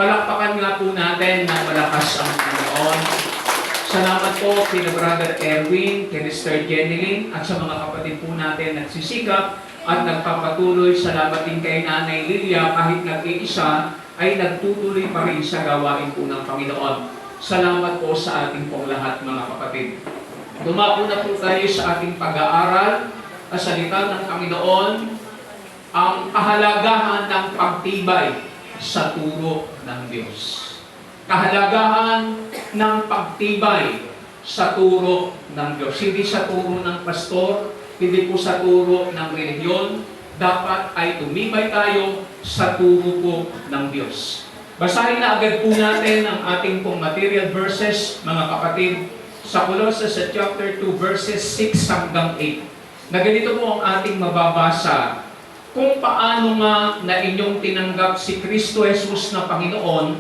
Palakpakan nga po natin na malakas ang Panginoon. Salamat po kina Brother Erwin, kina Sister Jenilyn, at sa mga kapatid po natin nagsisikap at nagpapatuloy. Salamat din kay Nanay Lilia, kahit nag-iisa, ay nagtutuloy pa rin sa gawain po ng Panginoon. Salamat po sa ating pong lahat, mga kapatid. Dumako na po tayo sa ating pag-aaral sa salita ng Panginoon, ang kahalagahan ng pagtibay sa turo ng Diyos. Kahalagahan ng pagtibay sa turo ng Diyos. Hindi sa turo ng pastor, hindi po sa turo ng relihiyon. Dapat ay tumibay tayo sa turo po ng Diyos. Basahin na agad po natin ang ating pong material verses, mga kapatid, sa Colossus chapter 2, verses 6 hanggang 8. Na ganito po ang ating mababasa. Kung paano nga na inyong tinanggap si Kristo Jesus na Panginoon,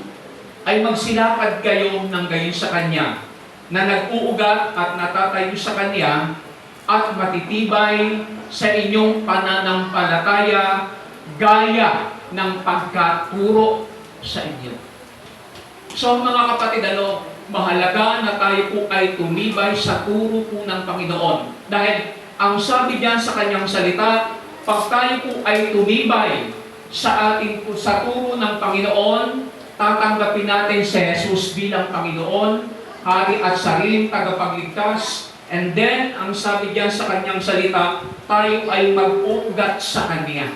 ay magsilakad kayo ng gayon sa Kanya, na nag-uugat at natatayo sa Kanya, at matitibay sa inyong pananampalataya, gaya ng pagkaturo sa inyo. So mga kapatid, mahalaga na tayo po ay tumibay sa turo po ng Panginoon. Dahil ang sabi diyan sa Kanyang salita, pag tayo po ay tumibay sa turo ng Panginoon, tatanggapin natin si Jesus bilang Panginoon, Hari at sariling tagapagligtas, and then, ang sabi diyan sa Kanyang salita, tayo ay mag-uugat sa Kanya.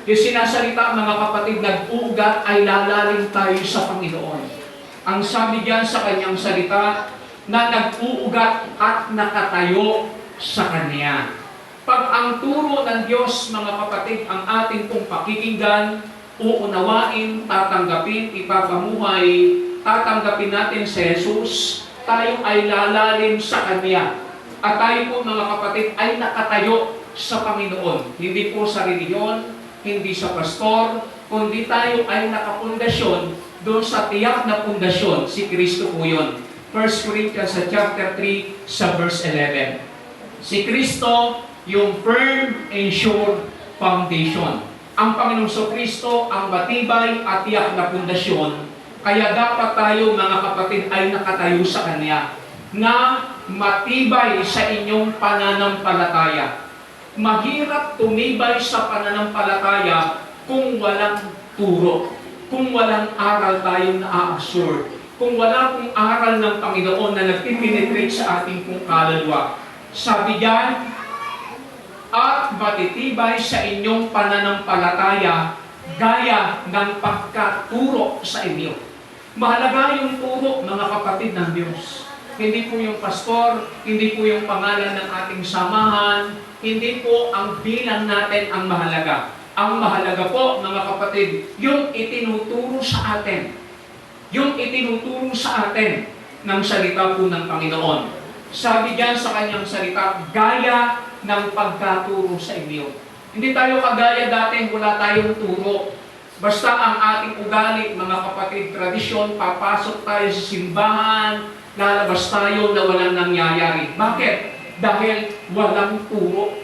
Yung sinasalita, mga kapatid, nag-uugat ay lalalim tayo sa Panginoon. Ang sabi diyan sa Kanyang salita, na nag-uugat at nakatayo sa Kanya. Pag ang turo ng Diyos, mga kapatid, ang ating pong pakikinggan, uunawain, tatanggapin, ipapamuhay, tatanggapin natin si Jesus, tayo ay lalalim sa Kanya. At tayo po, mga kapatid, ay nakatayo sa Panginoon. Hindi po sa relihiyon, hindi sa pastor, kundi tayo ay nakapundasyon doon sa tiyak na pundasyon. Si Kristo po yun. 1 Corinthians chapter 3 sa verse 11. Si Kristo, yung firm and sure foundation. Ang Panginoong Kristo ang matibay at tiyak na pundasyon. Kaya dapat tayo, mga kapatid, ay nakatayo sa Kanya na matibay sa inyong pananampalataya. Mahirap tumibay sa pananampalataya kung walang turo, kung walang aral tayong na-absorb, kung wala pong aral ng Panginoon na nagpipenetrate sa ating pong kaluluwa. Sabi diyan, at matitibay sa inyong pananampalataya gaya ng pagkaturo sa inyo. Mahalaga yung turo, mga kapatid ng Diyos. Hindi po yung pastor, hindi po yung pangalan ng ating samahan, hindi po ang bilang natin ang mahalaga. Ang mahalaga po, mga kapatid, yung itinuturo sa atin. Yung itinuturo sa atin ng salita po ng Panginoon. Sabi diyan sa Kanyang salita, gaya ng pagkaturo sa inyo. Hindi tayo kagaya dati, wala tayong turo. Basta ang ating ugali, mga kapatid, tradisyon, papasok tayo sa simbahan, lalabas tayo na walang nangyayari. Bakit? Dahil walang turo.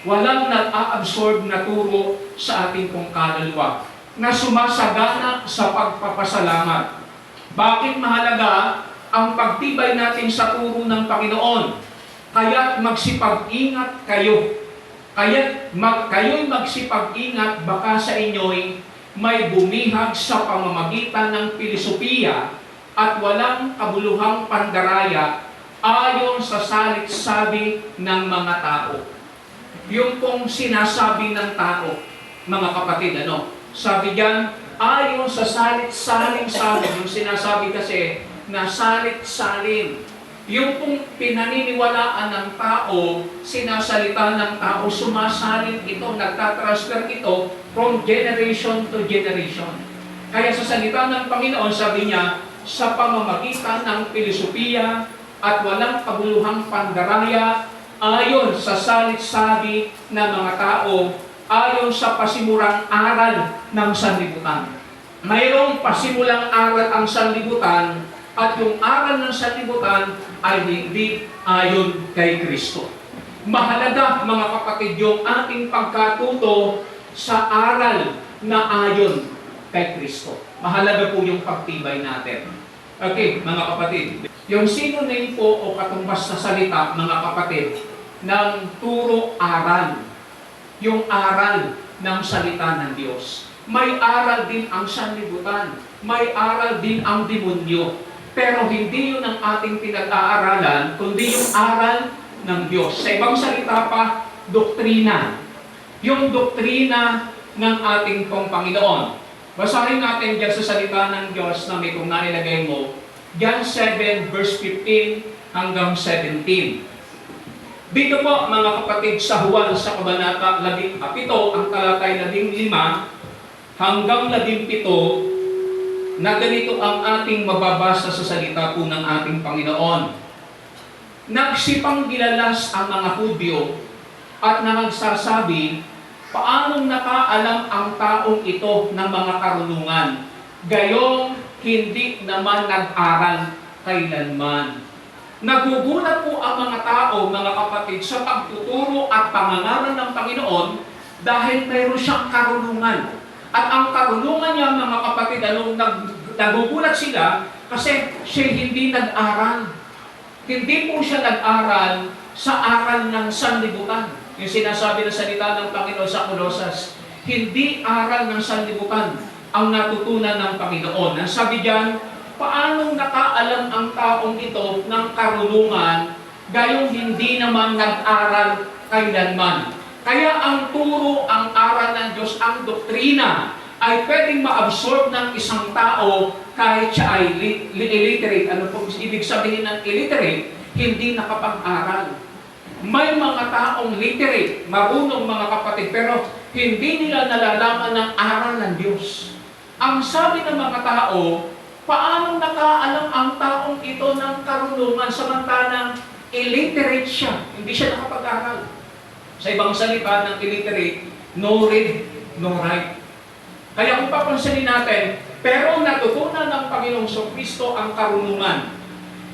Walang nag-a-absorb na turo sa ating pong kaluluwa na sumasagana sa pagpapasalamat. Bakit mahalaga ang pagtibay natin sa turo ng Panginoon? Kaya't magsipag-ingat kayo. Kayo'y magsipag-ingat, baka sa inyo'y may bumihag sa pamamagitan ng filosofiya at walang kabuluhang pandaraya ayon sa salit-sabi ng mga tao. Yung pong sinasabi ng tao, mga kapatid, sabi diyan, ayon sa salit-saling sabi, yung sinasabi kasi na salit-saling. Yung pong pinaniniwalaan ng tao, sinasalita ng tao, sumasalit ito, nagtatransfer ito from generation to generation. Kaya sa salita ng Panginoon, sabi niya, sa pamamagitan ng filosofiya at walang kabuluhang pandaraya, ayon sa salit-sabi ng mga tao, ayon sa pasimurang aral ng sanlibutan. Mayroong pasimulang aral ang sanlibutan, at yung aral ng sanlibutan ay hindi ayon kay Kristo. Mahalaga, mga kapatid, yung ating pagkatuto sa aral na ayon kay Kristo. Mahalaga po yung pagtibay natin. Okay, mga kapatid. Yung synonym po o katumbas na salita, mga kapatid, ng turo aral. Yung aral ng salita ng Diyos. May aral din ang sanlibutan. May aral din ang demonyo. Pero hindi yun ang ating pinag-aaralan, kundi yung aral ng Diyos. Sa ibang salita pa, doktrina. Yung doktrina ng ating pong Panginoon. Basahin natin dyan sa salita ng Diyos na may kung nailagay mo, John 7 verse 15 hanggang 17. Dito po mga kapatid sa Juan sa Kabanata 17, ang talatay 15 hanggang 17, na ganito ang ating mababasa sa salita po ng ating Panginoon. Nagsipanggilalas ang mga Hudyo at nagsasabi, paanong nakaalam ang taong ito ng mga karunungan, gayong hindi naman nag-aral kailanman. Nagugulat po ang mga tao, mga kapatid, sa pagtuturo at pangangaral ng Panginoon dahil mayroon siyang karunungan. At ang karunungan niya, mga kapatid, nagugulat sila kasi siya hindi nag-aral. Hindi po siya nag-aral sa aral ng sanlibutan. Yung sinasabi na salita ng Panginoon sa Colosas, hindi aral ng sanlibutan ang natutunan ng Panginoon. Ang sabi diyan, paanong nakaalam ang taong ito ng karunungan, gayong hindi naman nag-aral kailanman. Kaya ang turo, ang aral ng Diyos, ang doktrina, ay pwedeng ma-absorb ng isang tao kahit siya ay illiterate. Ano po ibig sabihin ng illiterate? Hindi nakapag-aral. May mga taong literate, marunong mga kapatid, pero hindi nila nalalaman ng aral ng Diyos. Ang sabi ng mga tao, paano nakaalam ang taong ito ng karunungan samantalang illiterate siya? Hindi siya nakapag-aral. Sa ibang salita ng illiterate, no read, no write. Kaya kung papansinin natin, pero natutunan ng Panginoong Kristo ang karunungan.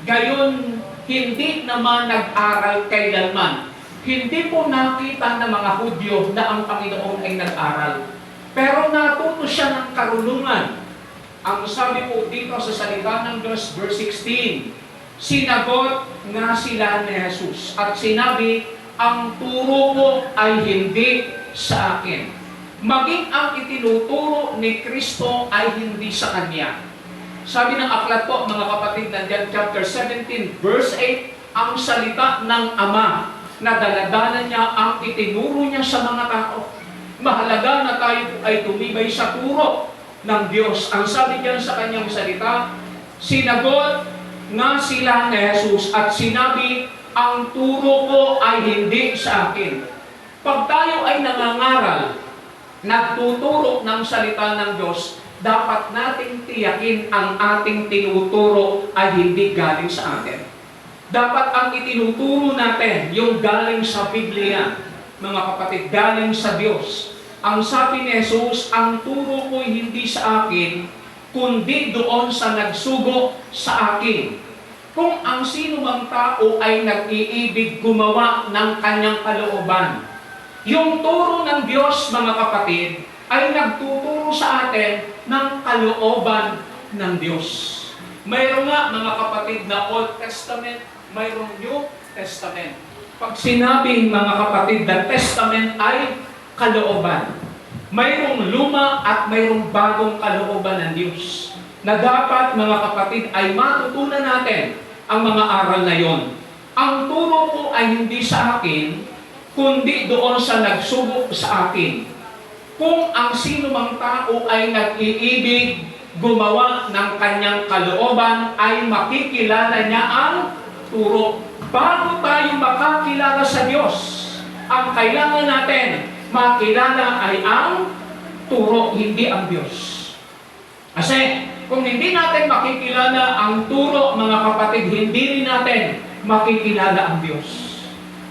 Gayon, hindi naman nag-aral kailanman. Hindi po nakita ng mga Hudyo na ang Panginoon ay nag-aral. Pero natuto siya ng karunungan. Ang sabi po dito sa salita ng Diyos, verse 16, sinagot nga sila ni Jesus at sinabi, ang turo mo ay hindi sa akin. Maging ang itinuturo ni Kristo ay hindi sa Kanya. Sabi ng aklat po, mga kapatid, nandiyan chapter 17, verse 8, ang salita ng Ama na daladanan niya ang itinuro niya sa mga tao. Mahalaga na tayo ay tumibay sa turo ng Diyos. Ang sabi diyan sa kanyang salita, sinagot nga sila ni Jesus at sinabi, ang turo ko ay hindi sa akin. Pag tayo ay nangangaral, nagtuturo ng salita ng Diyos, dapat nating tiyakin ang ating tinuturo ay hindi galing sa atin. Dapat ang itinuturo natin, yung galing sa Biblia, mga kapatid, galing sa Diyos. Ang sabi ni Jesus, ang turo ko hindi sa akin, kundi doon sa nagsugo sa akin. Kung ang sino mang tao ay nag-iibig gumawa ng kanyang kalooban, yung turo ng Diyos, mga kapatid, ay nagtuturo sa atin ng kalooban ng Diyos. Mayroon nga, mga kapatid, na Old Testament, mayroong New Testament. Pag sinabing, mga kapatid, the Testament ay kalooban. Mayroong luma at mayroong bagong kalooban ng Diyos. Na dapat, mga kapatid, ay matutunan natin ang mga aral na yon. Ang turo ko ay hindi sa akin, kundi doon sa nagsubok sa akin. Kung ang sino mang tao ay nag-iibig gumawa ng kanyang kalooban, ay makikilala niya ang turo. Bago tayo makakilala sa Diyos, ang kailangan natin makilala ay ang turo, hindi ang Diyos. Kasi kung hindi natin makikilala ang turo, mga kapatid, hindi rin natin makikilala ang Diyos.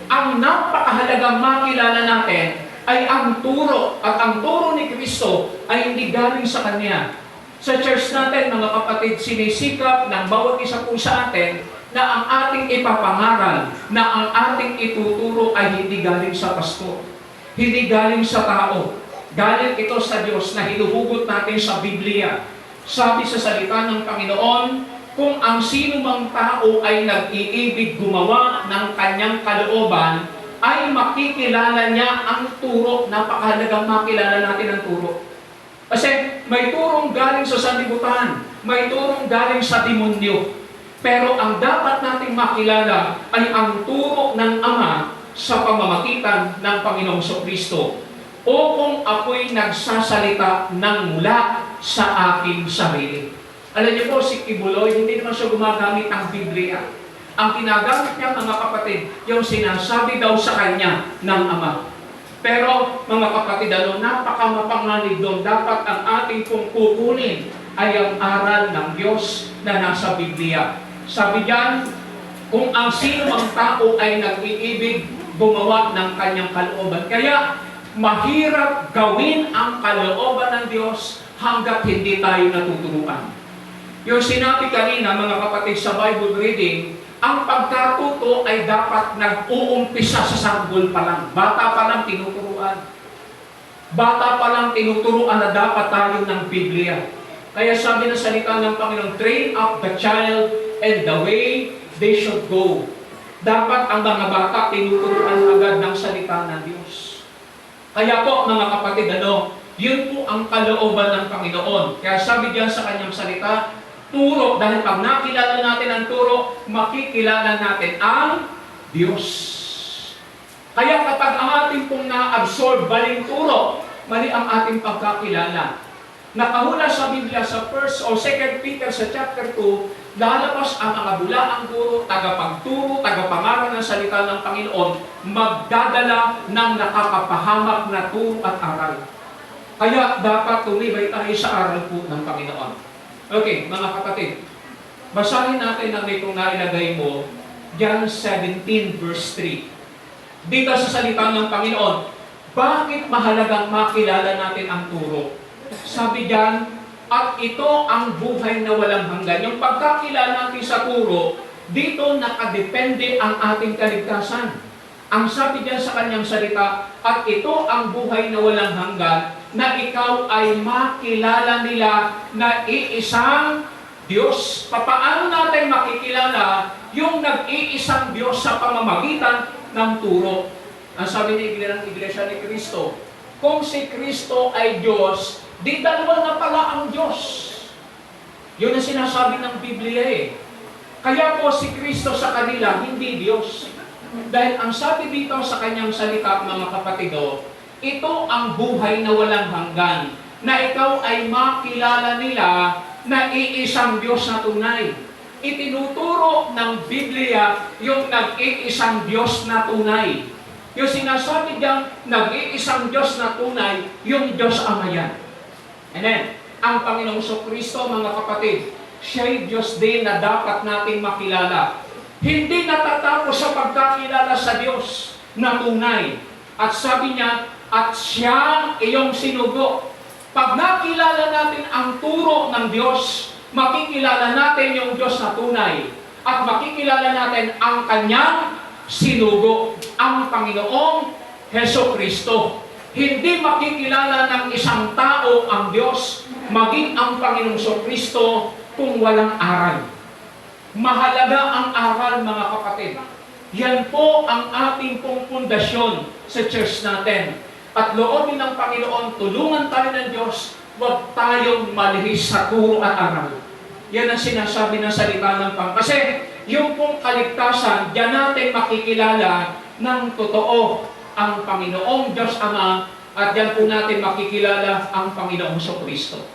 Ang napakahalagang makilala natin ay ang turo, at ang turo ni Kristo ay hindi galing sa Kanya. Sa church natin, mga kapatid, sinisikap ng bawat isa po sa atin na ang ating ipapangaral, na ang ating ituturo ay hindi galing sa pastor, hindi galing sa tao. Galing ito sa Diyos na hinuhugot natin sa Biblia. Sabi sa salita ng Panginoon, kung ang sino mang tao ay nag-iibig gumawa ng kanyang kalooban, ay makikilala niya ang turo. Napakahalagang makilala natin ang turo. Kasi may turong galing sa sanlibutan, may turong galing sa demonyo. Pero ang dapat nating makilala ay ang turo ng Ama sa pamamagitan ng Panginoong Kristo. O kung ako'y nagsasalita ng mula sa aking sarili. Alam niyo po, si Kibuloy, hindi naman siya gumagamit ng Biblia. Ang ginagamit niya, mga kapatid, yung sinasabi daw sa kanya ng Ama. Pero, mga kapatid, napakamapanganib doon. Dapat ang ating pong kukunin ay ang aral ng Diyos na nasa Biblia. Sabi diyan, kung ang sino mang tao ay nag-iibig gumawa ng kanyang kalooban. Kaya, mahirap gawin ang kalooban ng Diyos hanggat hindi tayo natuturuan. Yung sinabi kanina, mga kapatid, sa Bible reading, ang pagkatuto ay dapat nag-uumpisa sa sanggol pa lang. Bata pa lang tinuturuan. Bata pa lang tinuturuan na dapat tayo ng Biblia. Kaya sabi ng salita ng Panginoon, train up the child and the way they should go. Dapat ang mga bata tinuturuan agad ng salita ng Diyos. Kaya po, mga kapatid, yun po ang kalooban ng Panginoon. Kaya sabi diyan sa kanyang salita, turo, dahil pag nakilala natin ang turo, makikilala natin ang Diyos. Kaya kapag ang ating pong na-absorb baling turo, mali ang ating pagkakilala. Nakahula sa Biblia sa 1 o 2 Peter sa chapter 2, lalabas ang mga bulaang guro, tagapagturo, tagapangaral ng salita ng Panginoon, magdadala ng nakakapahamak na turo at aral. Kaya dapat tumibay tayo sa aral po ng Panginoon. Okay, mga kapatid, basahin natin ang itong nailagay mo, John 17 verse 3. Dito sa salita ng Panginoon, bakit mahalagang makilala natin ang turo? Sabi diyan, at ito ang buhay na walang hanggan. Yung pagkakilala natin sa turo, dito nakadepende ang ating kaligtasan. Ang sabi diyan sa kanyang salita, at ito ang buhay na walang hanggan, na ikaw ay makilala nila na iisang Diyos. Papaano natin makikilala yung nag-iisang Diyos sa pamamagitan ng turo? Ang sabi ng Iglesia ni Cristo, kung si Kristo ay Diyos, di dalawa na pala ang Diyos. Yun ang sinasabi ng Biblia eh. Kaya po si Kristo sa kanila, hindi Diyos. Dahil ang sabi dito sa kanyang salita, mga kapatido, ito ang buhay na walang hanggan, na ikaw ay makilala nila na iisang Diyos na tunay. Itinuturo ng Biblia yung nag-iisang Diyos na tunay. Yung sinasabi diyang nag-iisang Diyos na tunay, yung Diyos Ama yan. And then, ang Panginoong Kristo, mga kapatid, siya'y Diyos din na dapat nating makilala. Hindi natatapos sa pagkakilala sa Diyos na tunay. At sabi niya, at siya iyong sinugo. Pag nakilala natin ang turo ng Diyos, makikilala natin yung Diyos na tunay. At makikilala natin ang kanyang sinugo, ang Panginoong Hesukristo. Hindi makikilala ng isang tao ang Diyos, maging ang Panginoong Kristo, kung walang aral. Mahalaga ang aral, mga kapatid. Yan po ang ating pong pundasyon sa church natin. At loobin ng Panginoon, tulungan tayo ng Diyos, huwag tayong malihis sa turo at aral. Yan ang sinasabi ng salita ng Panginoon. Kasi yung pong kaligtasan, diyan natin makikilala ng totoo ang Panginoong Diyos Ama, at diyan po natin makikilala ang Panginoong Kristo.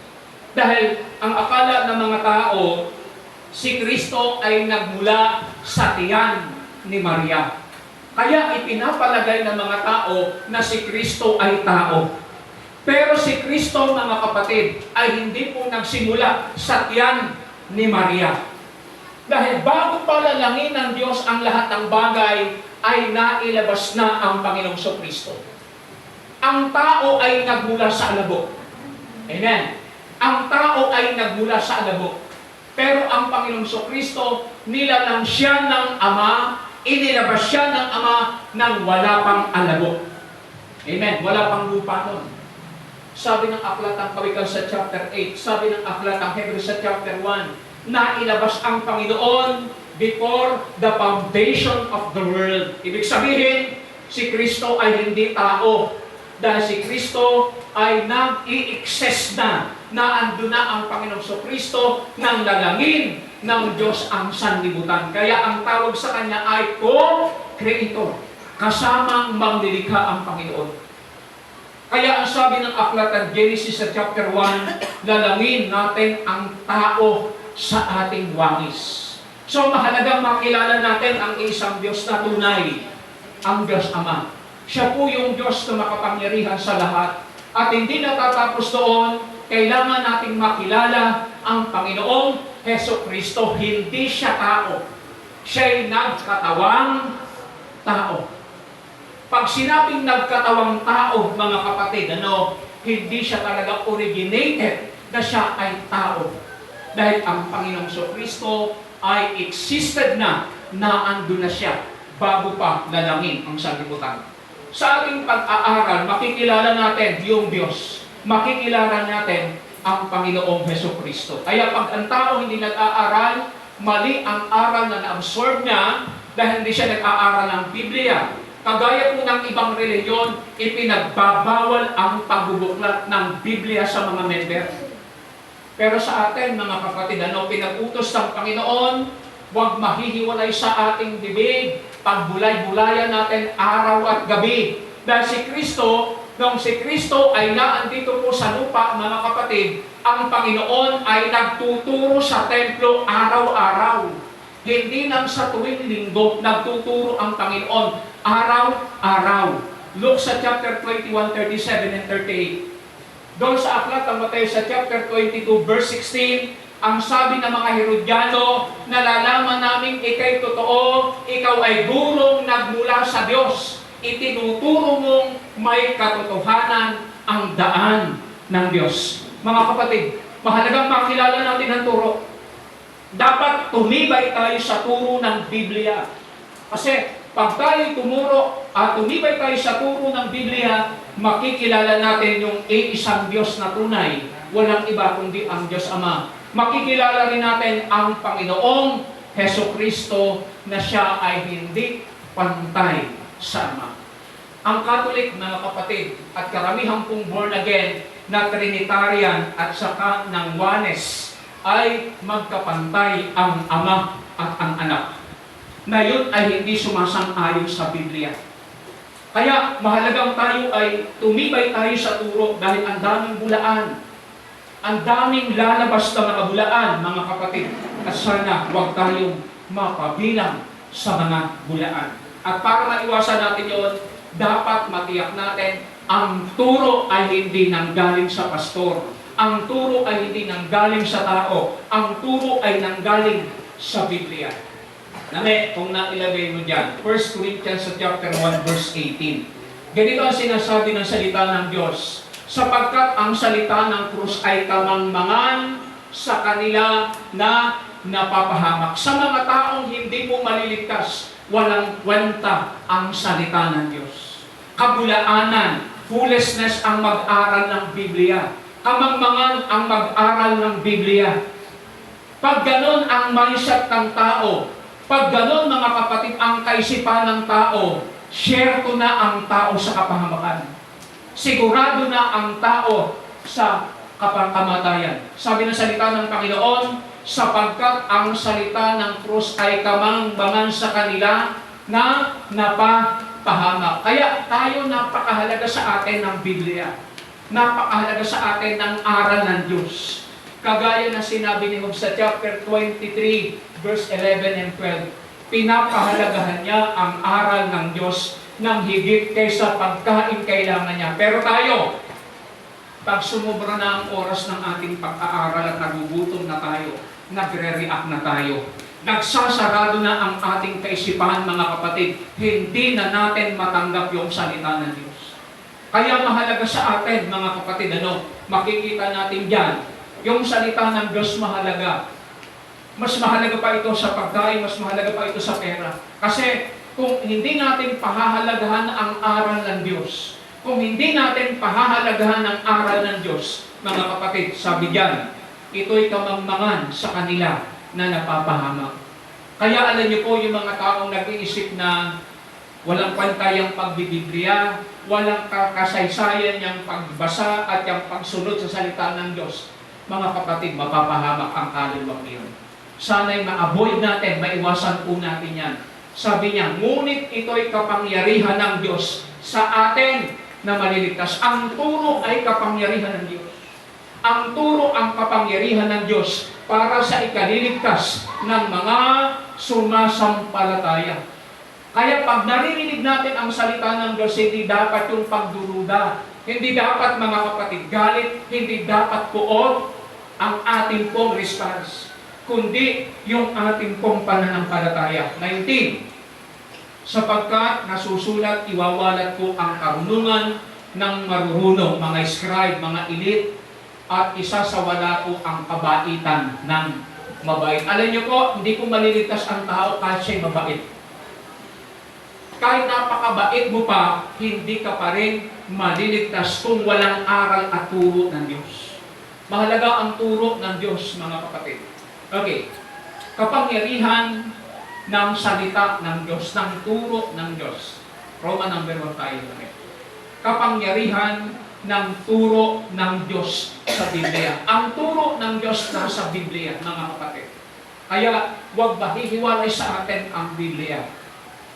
Dahil ang akala ng mga tao, si Kristo ay nagmula sa tiyan ni Maria. Kaya ipinapalagay ng mga tao na si Kristo ay tao. Pero si Kristo, mga kapatid, ay hindi po nagsimula sa tiyan ni Maria. Dahil bago palalangin ng Diyos ang lahat ng bagay, ay nailabas na ang Panginoong Kristo. Ang tao ay nagmula sa alabok. Amen. Ang tao ay nagmula sa alabok. Pero ang Panginoong Kristo, nilalang siya ng Ama, inilabas siya ng Ama nang wala pang alabok. Amen. Wala pang lupa nun. Sabi ng aklat ng Kawikaan sa chapter 8, sabi ng aklat ng Hebrews sa chapter 1, na ilabas ang Panginoon before the foundation of the world. Ibig sabihin, si Kristo ay hindi tao. Dahil si Kristo ay nag-i-excess na ando na ang Panginoong Kristo nang lalangin ng Diyos ang sanlibutan. Kaya ang tawag sa Kanya ay co-creator. Kasamang manglilikha ang Panginoon. Kaya ang sabi ng aklat ng Genesis sa chapter 1, lalangin natin ang tao sa ating wangis. So mahalagang makilala natin ang isang Diyos na tunay, ang Diyos Ama. Siya po yung Diyos na makapangyarihan sa lahat. At hindi natatapos doon, kailangan nating makilala ang Panginoong Hesukristo. Hindi siya tao. Siya'y nagkatawang tao. Pag sinabing nagkatawang tao, mga kapatid, hindi siya talaga originated na siya ay tao. Dahil ang Panginoong Kristo ay existed na ando na siya bago pa lalangin ang sanlibutan. Sa ating pag-aaral, makikilala natin yung Diyos. Makikilala natin ang Panginoong Kristo. Kaya pag ang tao hindi nag-aaral, mali ang aral na na-absorb niya dahil hindi siya nag-aaral ng Biblia. Kagaya po ng ibang reliyon, ipinagbabawal ang pagbubuklat ng Biblia sa mga member. Pero sa atin, mga kapatid, pinag-utos ng Panginoon, huwag mahihiwalay sa ating bibig, pagbulay-bulayan natin araw at gabi. Dahil si Kristo, nung si Kristo ay naandito po sa lupa, mga kapatid, ang Panginoon ay nagtuturo sa templo araw-araw. Hindi lang sa tuwing linggo, nagtuturo ang Panginoon araw-araw. Luke sa chapter 21, 37 and 38. Doon sa aklat ng Mateo sa chapter 22, verse 16, ang sabi ng mga Herodiano, nalalaman namin ikay totoo, ikaw ay gurong nagmula sa Diyos. Itinuturo mong may katotohanan ang daan ng Diyos. Mga kapatid, mahalagang makilala natin ang turo. Dapat tumibay tayo sa turo ng Biblia. Kasi pag tayo tumibay tayo sa turo ng Biblia, makikilala natin yung iisang Diyos na tunay. Walang iba kundi ang Diyos Ama. Makikilala rin natin ang Panginoong Hesukristo na siya ay hindi pantay sa Ama. Ang Catholic, mga kapatid, at karamihan pong born again na Trinitarian at saka ng Juanes, ay magkapantay ang Ama at ang Anak. Na yun ay hindi sumasang-ayon sa Biblia. Kaya mahalagang tayo ay tumibay tayo sa turo dahil ang daming bulaan. Ang daming lalabas na mga bulaan, mga kapatid. At sana huwag tayong mapabilang sa mga bulaan. At para maiwasan natin yun, dapat matiyak natin ang turo ay hindi nanggaling sa pastor. Ang turo ay hindi nanggaling sa tao. Ang turo ay nanggaling sa Biblia. Kung nailagay mo dyan, 1 Corinthians chapter 1, verse 18. Ganito ang sinasabi ng salita ng Diyos. Sapagkat ang salita ng krus ay kamangmangan sa kanila na napapahamak. Sa mga taong hindi mo maliligtas, walang kwenta ang salita ng Diyos. Kabulaanan, foolishness ang mag-aral ng Biblia. Kamangmangan ang mag-aral ng Biblia. Pag ganon ang mindset ng tao, pag ganon mga kapatid ang kaisipan ng tao, share ko na ang tao sa kapahamakan. Sigurado na ang tao sa kamatayan. Sabi ng salita ng Panginoon, sapagkat ang salita ng krus ay kamangmangan sa kanila na napapahamak. Kaya tayo napakahalaga sa atin ng Biblia. Napakahalaga sa atin ng aral ng Diyos. Kagaya na sinabi ni Job sa chapter 23, verse 11 and 12, pinapahalagahan niya ang aral ng Diyos ng higit kaysa pagkain kailangan niya. Pero tayo, pag sumubra na ang oras ng ating pag-aaral at nagugutom na tayo, nagre-react na tayo. Nagsasarado na ang ating kaisipan, mga kapatid. Hindi na natin matanggap yung salita ng Diyos. Kaya mahalaga sa atin, mga kapatid, makikita natin dyan, yung salita ng Diyos mahalaga. Mas mahalaga pa ito sa pagkain, mas mahalaga pa ito sa pera. Kasi kung hindi natin pahahalagahan ang aral ng Diyos, Kung hindi natin pahahalagahan ang aral ng Diyos, mga kapatid, sabi diyan, ito'y kamangmangan sa kanila na napapahamak. Kaya alam niyo po yung mga taong nag-iisip na walang pantayang pagbibibliya, walang kasaysayan yung pagbasa at yung pagsunod sa salita ng Diyos. Mga kapatid, mapapahamak ang kaluluwang iyon. Sana'y ma-avoid natin, maiwasan po natin yan. Sabi niya, ngunit ito'y kapangyarihan ng Diyos sa atin na maliligtas. Ang turo ay kapangyarihan ng Diyos. Ang turo ang kapangyarihan ng Diyos para sa ikaliligtas ng mga sumasampalataya. Kaya pag naririnig natin ang salita ng Diyos, hindi dapat yung pagduruda. Hindi dapat, mga kapatid, galit. Hindi dapat poon ang ating pong response. Kundi yung ating pong pananampalataya. 19. Sapagkat nasusulat, iwawalat ko ang karunungan ng marurunong, mga scribe, mga elite, at isasawala ko ang kabaitan ng mabait. Alam niyo po, hindi ko maliligtas ang tao kahit siya'y mabait. Kahit napakabait mo pa, hindi ka pa rin maliligtas kung walang aral at turo ng Diyos. Mahalaga ang turo ng Diyos, mga kapatid. Okay. Kapangyarihan ng salita ng Diyos, ng turo ng Diyos. Roma number 1 tayo. Kapangyarihan ng turo ng Diyos sa Biblia. Ang turo ng Diyos nasa Biblia, mga kapatid. Kaya huwag mahihiwalay sa atin ang Biblia.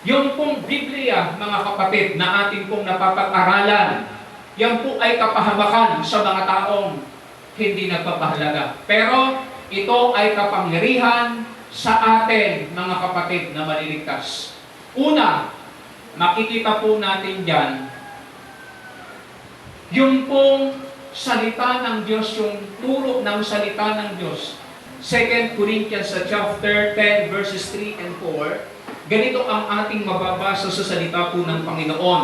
Yung pong Biblia, mga kapatid, na ating pong napapag-aralan, yan po ay kapahamakan sa mga taong hindi nagpapahalaga. Pero ito ay kapangyarihan sa atin, mga kapatid, na maliligtas. Una, makikita po natin dyan, yung pong salita ng Diyos, yung turo ng salita ng Diyos. 2 Corinthians chapter 10 verses 3 and 4. Ganito ang ating mababasa sa salita po ng Panginoon.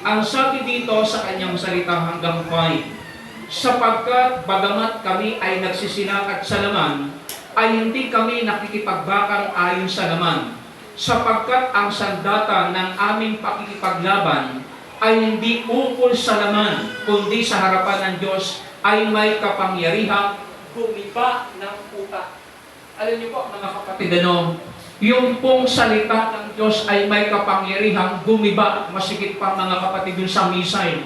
Ang sabi dito sa kanyang salita hanggang 5, sapagkat bagamat kami ay nagsisinakad sa laman, ay hindi kami nakikipagbakang ayon sa laman, sapagkat ang sandata ng aming pakikipaglaban ay hindi ukol sa laman, kundi sa harapan ng Diyos ay may kapangyarihang gumiba ng utak. Alam niyo po, mga kapatid, yung pong salita ng Diyos ay may kapangyarihang gumiba, masigit pa, mga kapatid, yung sa missile.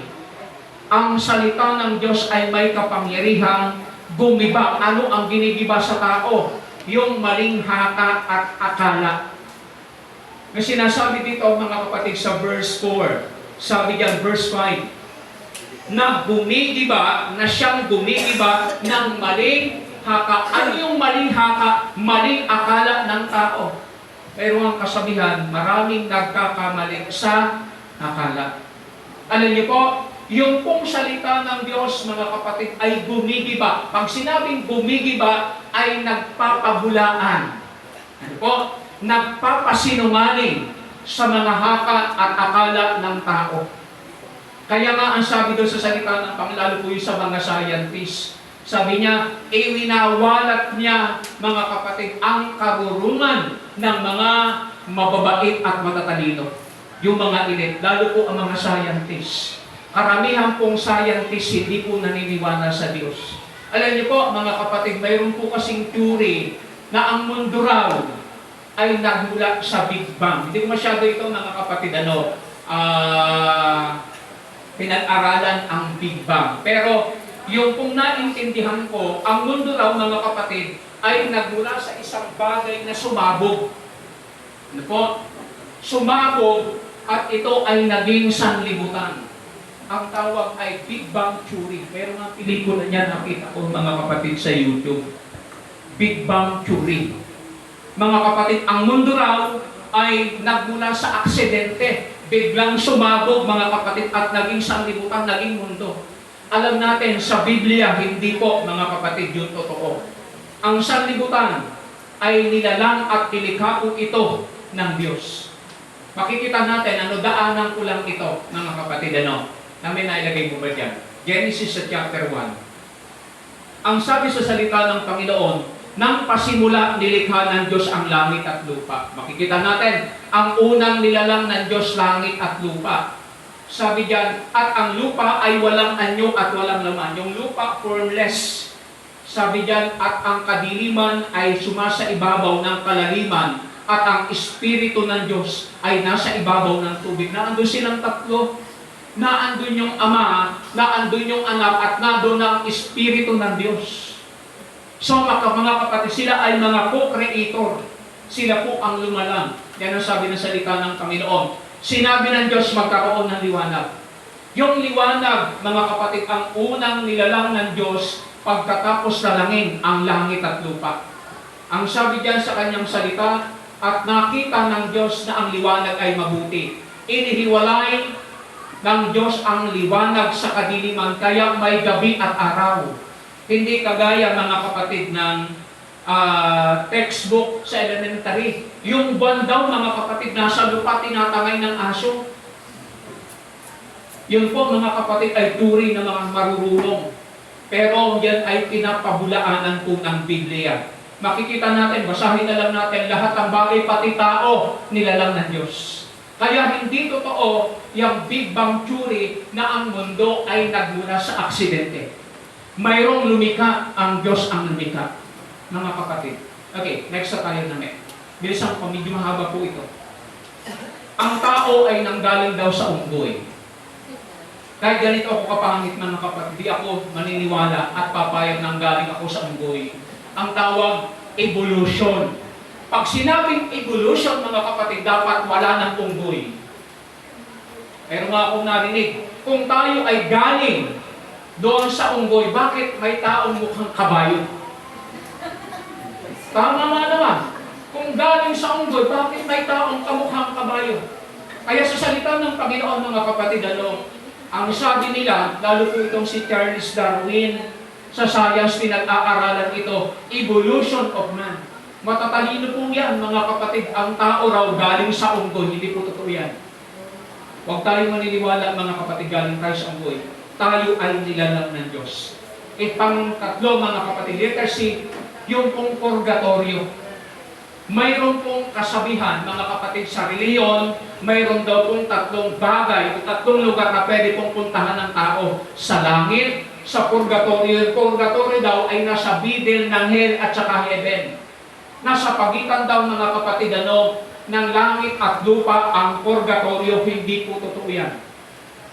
Ang salita ng Diyos ay may kapangyarihang gumiba. Ano ang ginigiba sa tao? Yung maling haka at akala. May sinasabi dito, mga kapatid, sa verse 4. Sabi diyan, verse 5, na gumigiba, na siyang gumigiba ng maling haka. Ano yung maling haka? Maling akala ng tao. Pero ang kasabihan, maraming nagkakamali sa akala. Alam niyo po, yung pong salita ng Diyos, mga kapatid, ay gumigiba. Pag sinabing gumigiba, ay nagpapabulaan. Ano po? Nagpapasinungaling sa mga haka at akala ng tao. Kaya nga ang sabi doon sa salita ng Panginoon, lalo po yung sa mga scientists, sabi niya, iwinawalat niya, mga kapatid, ang karurungan ng mga mababait at matatalino. Yung mga elite, lalo po ang mga scientists. Karamihan pong scientists hindi po naniniwala sa Diyos. Alam niyo po, mga kapatid, mayroon po kasing theory na ang mundo raw ay nagmula sa Big Bang. Hindi ko masyado ito, mga kapatid, pinag-aralan ang Big Bang. Pero yung kung naintindihan ko, ang mundo raw, mga kapatid, ay nagmula sa isang bagay na sumabog. Ano po? Sumabog at ito ay naging sanlibutan. Ang tawag ay Big Bang Theory. Pero nga pelikula niya nakita ko, mga kapatid, sa YouTube. Big Bang Theory. Mga kapatid, ang mundo raw ay nagmula sa aksidente. Biglang sumabog, mga kapatid, at naging sanlibutan, naging mundo. Alam natin, sa Biblia, hindi po, mga kapatid, yun totoo. Ang sanlibutan ay nilalang at nilikha po ito ng Diyos. Makikita natin, daanan ko lang ito, mga kapatid, namin nailagay mo ba dyan? Genesis chapter 1. Ang sabi sa salita ng Panginoon, nang pasimula nilikha ng Diyos ang langit at lupa. Makikita natin, ang unang nilalang ng Diyos, langit at lupa. Sabi diyan, at ang lupa ay walang anyo at walang laman. Yung lupa, formless. Sabi diyan, at ang kadiliman ay sumasa ibabaw ng kalaliman, at ang Espiritu ng Diyos ay nasa ibabaw ng tubig. Naandun silang tatlo. Naandun yung Ama, naandun yung Anak, at naandun ang Espiritu ng Diyos. So mga kapatid, sila ay mga co-creator. Sila po ang lumalang. Yan ang sabi ng salita ng Panginoon. Sinabi ng Diyos magkaroon ng liwanag. Yung liwanag, mga kapatid, ang unang nilalang ng Diyos pagkatapos lalangin ang langit at lupa. Ang sabi diyan sa kanyang salita, at nakita ng Diyos na ang liwanag ay mabuti. Inihiwalay ng Diyos ang liwanag sa kadiliman, kaya may gabi at araw. Hindi kagaya, mga kapatid, ng textbook sa elementary. Yung buwan daw, mga kapatid, nasa lupa tinatangay ng aso. Yun po, mga kapatid, ay turi ng mga marurunong. Pero yan ay pinapabulaanan po ng Biblia. Makikita natin, basahin na lang natin, lahat ng bagay, pati tao, nilalang ng Diyos. Kaya hindi totoo yung Big Bang Theory na ang mundo ay nagmula sa aksidente. Mayroong lumika, ang Diyos ang lumika. Mga kapatid. Okay, next na tayo namin. Bilisan ko, medyo mahaba po ito. Ang tao ay nanggaling daw sa unggoy. Kahit ganito ako kapangit, mga kapatid, di ako maniniwala at papayag nang galing ako sa unggoy. Ang tawag, evolution. Pag sinabing evolution, mga kapatid, dapat wala ng unggoy. Pero nga akong narinig, kung tayo ay galing doon sa unggoy, bakit may taong mukhang kabayo? Tama nga naman. Kung galing sa unggoy, bakit may taong kamukhang kabayo? Kaya sa salita ng Panginoon, mga kapatid, ang sabi nila, lalo po itong si Charles Darwin, sa science pinag-aaralan ito, evolution of man. Matatalino po yan, mga kapatid, ang tao raw galing sa unggoy, hindi po totoo yan. Huwag tayong maniniwala, mga kapatid, galing tayo sa unggoy. Tayo ay nilalang ng Diyos. Pang-tatlo, mga kapatid, letter C, yung pong purgatorio. Mayroon pong kasabihan, mga kapatid, sa reliyon, mayroon daw pong tatlong bagay o tatlong lugar na pwede pong puntahan ng tao. Sa langit, sa purgatorio. Purgatorio daw ay nasa middle ng hell at saka heaven. Nasa pagitan daw, mga kapatid, ng langit at lupa ang purgatorio. Hindi po totoo yan.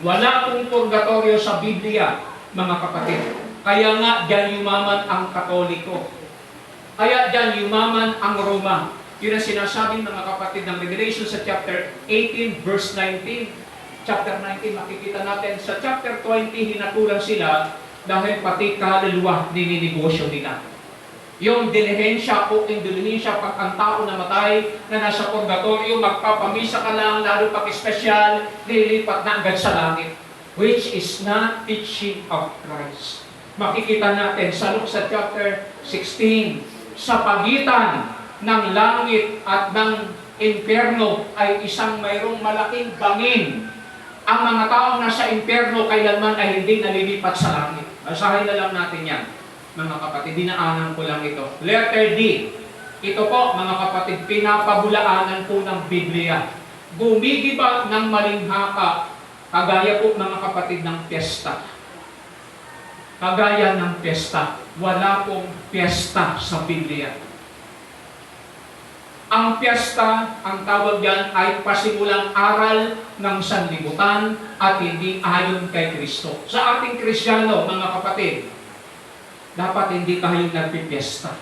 Wala pong purgatorio sa Biblia, mga kapatid. Kaya nga, diyan yumaman ang Katoliko. Kaya diyan yumaman ang Roma. Yun ang sinasabi, mga kapatid, ng Revelation sa chapter 18, verse 19. Chapter 19, makikita natin. Sa chapter 20, hinatulan sila dahil pati kaluluwa nininegosyo nila. Yung dilihensya o indulihensya pag ang tao namatay na nasa purgatorio, magpapamisa ka lang, lalo pag espesyal, nilipat na agad sa langit. Which is not teaching of Christ. Makikita natin sa Luke sa chapter 16, sa pagitan ng langit at ng impyerno ay isang mayroong malaking bangin. Ang mga taong nasa impyerno kailanman ay hindi nalilipat sa langit. Basahin na lang natin yan, mga kapatid. Dinaanan ko lang ito. Letter D. Ito po, mga kapatid, pinapabulaanan po ng Biblia. Gumigiba ng malinghaka, kagaya po, mga kapatid, ng piyesta. Kagaya ng piyesta. Wala pong piyesta sa Biblia. Ang piyesta, ang tawag yan, ay pasimulang aral ng sanlibutan at hindi ayon kay Kristo. Sa ating Kristiyano, mga kapatid, dapat hindi tayo nagpipiyesta.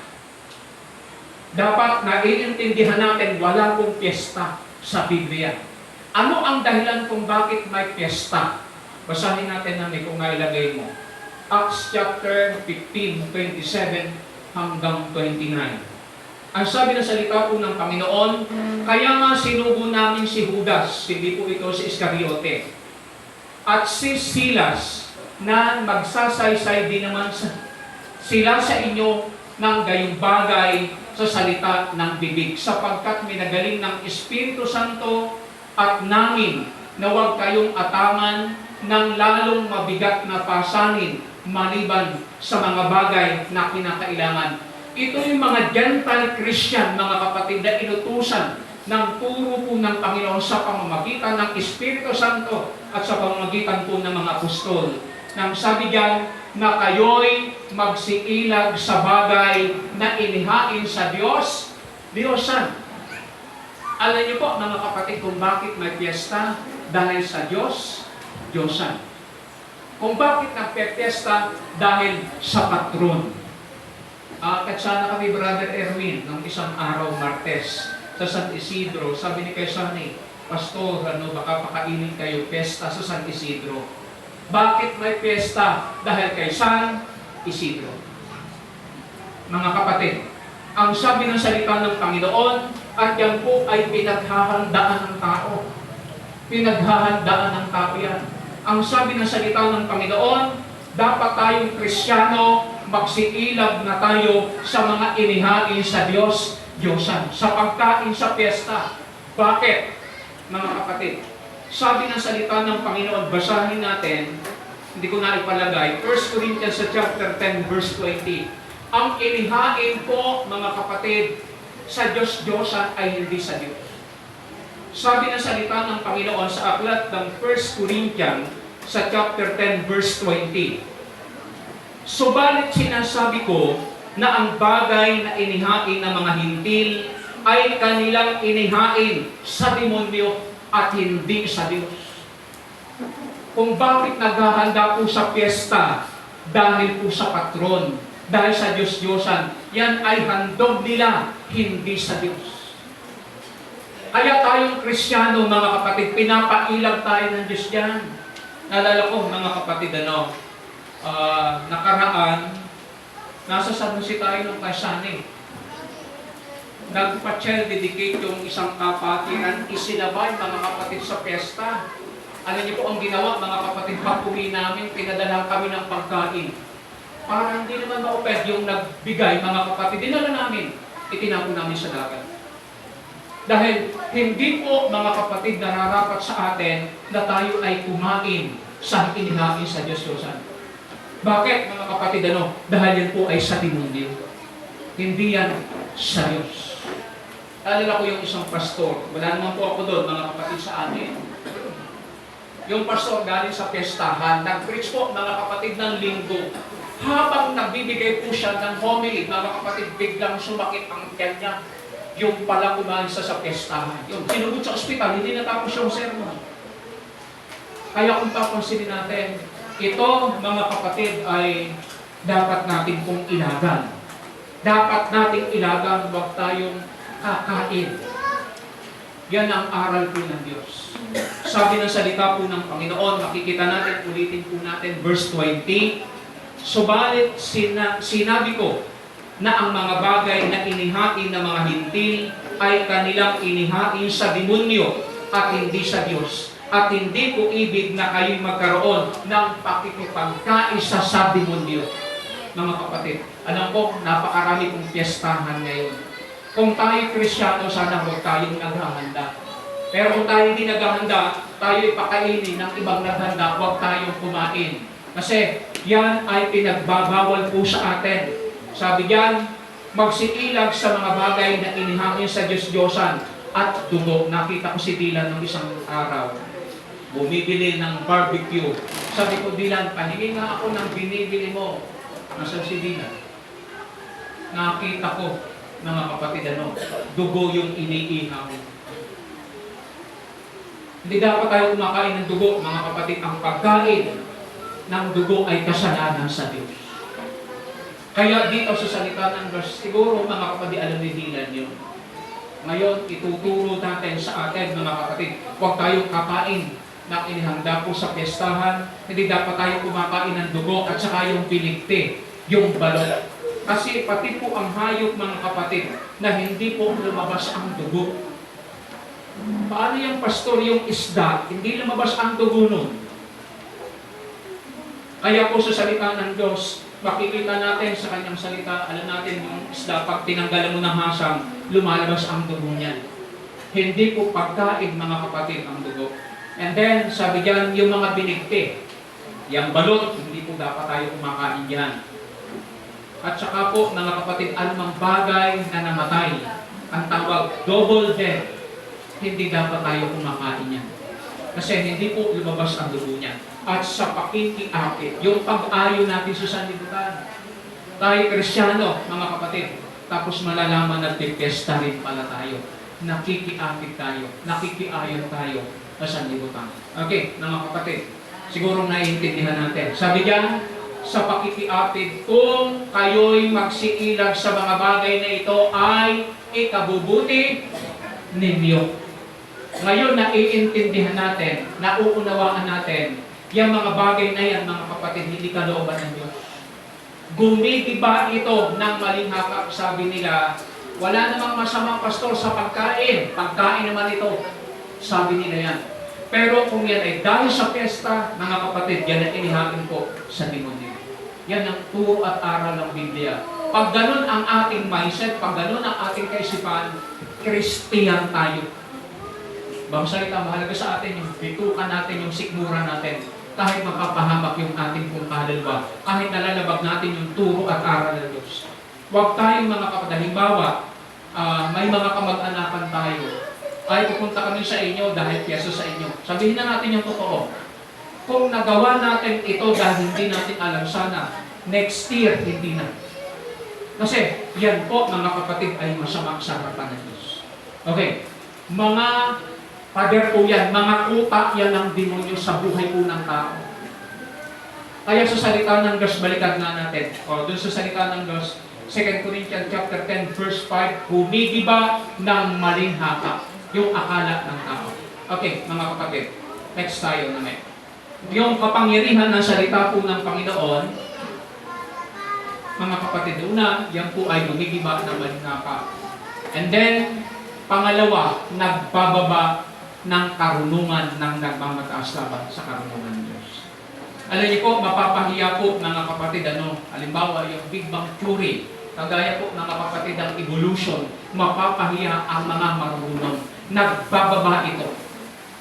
Dapat naiintindihan natin wala pong piyesta sa Biblia. Ano ang dahilan kung bakit may piyesta? Basahin natin namin kung nailagay mo. Acts chapter 15, 27 hanggang 29. Ang sabi ng salita po ng Panginoon, kaya nga sinugo namin si Judas, hindi po ito si Iscariote, at si Silas, na magsasaysay din naman sila sa inyo ng gayong bagay sa salita ng bibig, sapagkat minagaling ng Espiritu Santo at namin na huwag kayong atangan ng lalong mabigat na pasanin maliban sa mga bagay na kinakailangan. Ito yung mga Gentile Christian, mga kapatid, na inutusan ng turo po ng Panginoon sa pamamagitan ng Espiritu Santo at sa pamamagitan po ng mga apostol. Nang sabi diyan na kayo'y magsiilag sa bagay na inihain sa Diyos, Diyosan. Alam niyo po mga kapatid kung bakit may piyesta? Dahil sa Diyos, Diyosan. Kung bakit nagpe-piyesta? Dahil sa patron. Katsana kami, Brother Erwin, ng isang araw, Martes, sa San Isidro. Sabi ni Kaysani, Pastor, baka pakainin kayo, piyesta sa San Isidro. Bakit may piyesta? Dahil kay San Isidro. Mga kapatid, ang sabi ng salita ng Panginoon, at yan po ay pinaghahandaan ng tao. Pinaghahandaan ng tao yan. Ang sabi ng salita ng Panginoon, dapat tayong Kristiyano, magsiilag na tayo sa mga inihain sa Diyos, Diyosan, sa pagkain sa piyesta. Bakit, mga kapatid? Sabi ng salita ng Panginoon, basahin natin, hindi ko na ipalagay, 1 Corinthians chapter 10, verse 20. Ang inihain po, mga kapatid, sa Diyos-Diyosan ay hindi sa Diyos. Sabi ng salita ng Panginoon sa aklat ng 1 Corinthians sa chapter 10, verse 20. Subalit sinasabi ko na ang bagay na inihain ng mga hintil ay kanilang inihain sa demonyo at hindi sa Diyos. Kung bakit naghahanda po sa piyesta, dahil po sa patron, dahil sa Diyos-Diyosan, yan ay handog nila, hindi sa Diyos. Kaya tayong Kristiyano, mga kapatid, pinapailag tayo ng Diyos yan. Naalala ko, mga kapatid, nakaraan, nasa San Jose tayo ng Kaysani. Nagpa-child dedicate yung isang kapatiran, isinabay mga kapatid sa piyesta. Alam niyo po ang ginawa, mga kapatid, pag-uwi namin, pinadala kami ng pagkain. Para hindi naman ma-oped yung nagbigay, mga kapatid, dinala namin, itinapon namin sa dagat. Dahil hindi po, mga kapatid, nararapat sa atin na tayo ay kumain sa inihain sa Diyos-Diyosan. Bakit, mga kapatid, Dahil yan po ay sa demonyo. Hindi yan sa Diyos. Alala ko yung isang pastor. Wala naman po ako doon, mga kapatid, sa atin. Yung pastor galing sa piyestahan, nag-preach po, mga kapatid, ng linggo. Habang nagbibigay po siya ng homily, mga kapatid, biglang sumakit ang tiyan niya. Yung pala kumansa sa piyestahan. Yung sinugod sa ospital, hindi natapos yung sermon. Kaya kung papansinin natin, ito, mga kapatid, ay dapat natin pong ilagan. Dapat nating ilagan, huwag tayong kakain. Yan ang aral po ng Diyos. Sabi ng salita po ng Panginoon, makikita natin, ulitin po natin, verse 20, subalit sinabi ko na ang mga bagay na inihain ng mga hintil ay kanilang inihain sa demonyo at hindi sa Diyos. At hindi ko ibig na kayo'y magkaroon ng pakikipagkaisa sa demonyo. Mga kapatid, alam ko, napakarami kong piyestahan ngayon. Kung tayo Kristiyano, sana huwag tayong naghahanda. Pero kung tayo hindi naghahanda, tayo ipakainin ng ibang naghanda, huwag tayong kumain. Kasi yan ay pinagbabawal po sa atin. Sabi diyan, magsiilag sa mga bagay na inihangin sa Diyos-Diyosan at dugo. Nakita ko si Dylan ng isang araw. Bumibili ng barbecue. Sabi ko, Dylan, pahingi nga ako ng binibili mo. Nasaan si Dylan? Nakita ko, mga kapatid, dugo yung iniihaw. Hindi dapat tayo kumakain ng dugo, mga kapatid. Ang pagkain ng dugo ay kasalanan sa Diyos. Kaya dito sa salita ng Diyos, siguro mga kapatid, alam ni Dylan yun. Ngayon, ituturo natin sa atin, mga kapatid, huwag tayong kakain na inihanda po sa piyestahan. Hindi dapat tayo kumakain ng dugo at saka yung piligte, yung balot. Kasi pati po ang hayop, mga kapatid, na hindi po lumabas ang dugo. Paano yung pastor, yung isda, hindi lumabas ang dugo nun? Kaya po sa salita ng Diyos, makikita natin sa kanyang salita, alam natin yung isda, pag tinanggalan mo ng hasang, lumalabas ang dugo niyan. Hindi po pagkain, mga kapatid, ang dugo. And then, sabi diyan, yung mga binigte, yung balot, hindi po dapat tayo kumakain diyan. At saka po, mga kapatid, anumang bagay na namatay, ang tawag double death, hindi dapat tayo kumakain yan. Kasi hindi po lumabas ang dugo niya. At sa pakikiapit, yung pag-ayo natin sa sanlibutan. Tayo Kristiyano, mga kapatid, tapos malalaman na pesta rin pala tayo. Nakikiapit tayo, nakikiayon tayo sa sanlibutan. Okay, mga kapatid, siguro naiintindihan natin. Sabi diyan, sa pakikiapit, kung kayo'y magsiilag sa mga bagay na ito ay ikabubuti ninyo. Ngayon, naiintindihan natin, nauunawaan natin, yung mga bagay na yan, mga kapatid, hindi kalooban ng Diyos. Gumigiba ito ng maling hakap, sabi nila, wala namang masamang pastor sa pagkain. Pagkain naman ito, sabi nila yan. Pero kung yan ay dahil sa piyesta, mga kapatid, yan ang inihain ko sa demonyo. Yan ang turo at aral ng Biblia. Pag ganun ang ating mindset, pag ganun ang ating kaisipan, Kristiyan tayo. Bang salita, mahalaga sa atin yung bitukan natin, yung sikmura natin. Kahit mapapahamak yung ating pong kaluluwa. Kahit nalalabag natin yung turo at aral ng Diyos. Huwag tayong mga kapatid. Halimbawa, may mga kamag-anakan tayo. Ay, pupunta kami sa inyo dahil piyesa sa inyo. Sabihin na natin yung totoo. Kung nagawa natin ito dahil hindi natin alam, sana next year, hindi na. Kasi yan po, mga kapatid, ay masama sa harapan ng Diyos. Okay. Mga pader po yan, mga kuta yan ng demonyo sa buhay po ng tao. Kaya sa salita ng Diyos, balikan na natin. O, dun sa salita ng Diyos, 2 Corinthians chapter 10, verse 5, humigiba ng maling hakap yung akala ng tao. Okay, mga kapatid, next tayo naman. Yung kapangyarihan ng salita po ng Panginoon, mga kapatid, una, yan po ay gumigiba ng maling hakap. And then, pangalawa, nagbababa ng karunungan ng nagmamataas laban sa karunungan ng Diyos. Alam niyo po, mapapahiya po mga kapatid, halimbawa yung Big Bang Theory, kagaya po mga kapatid ang evolution, mapapahiya ang mga marunong. Nagbababa ito.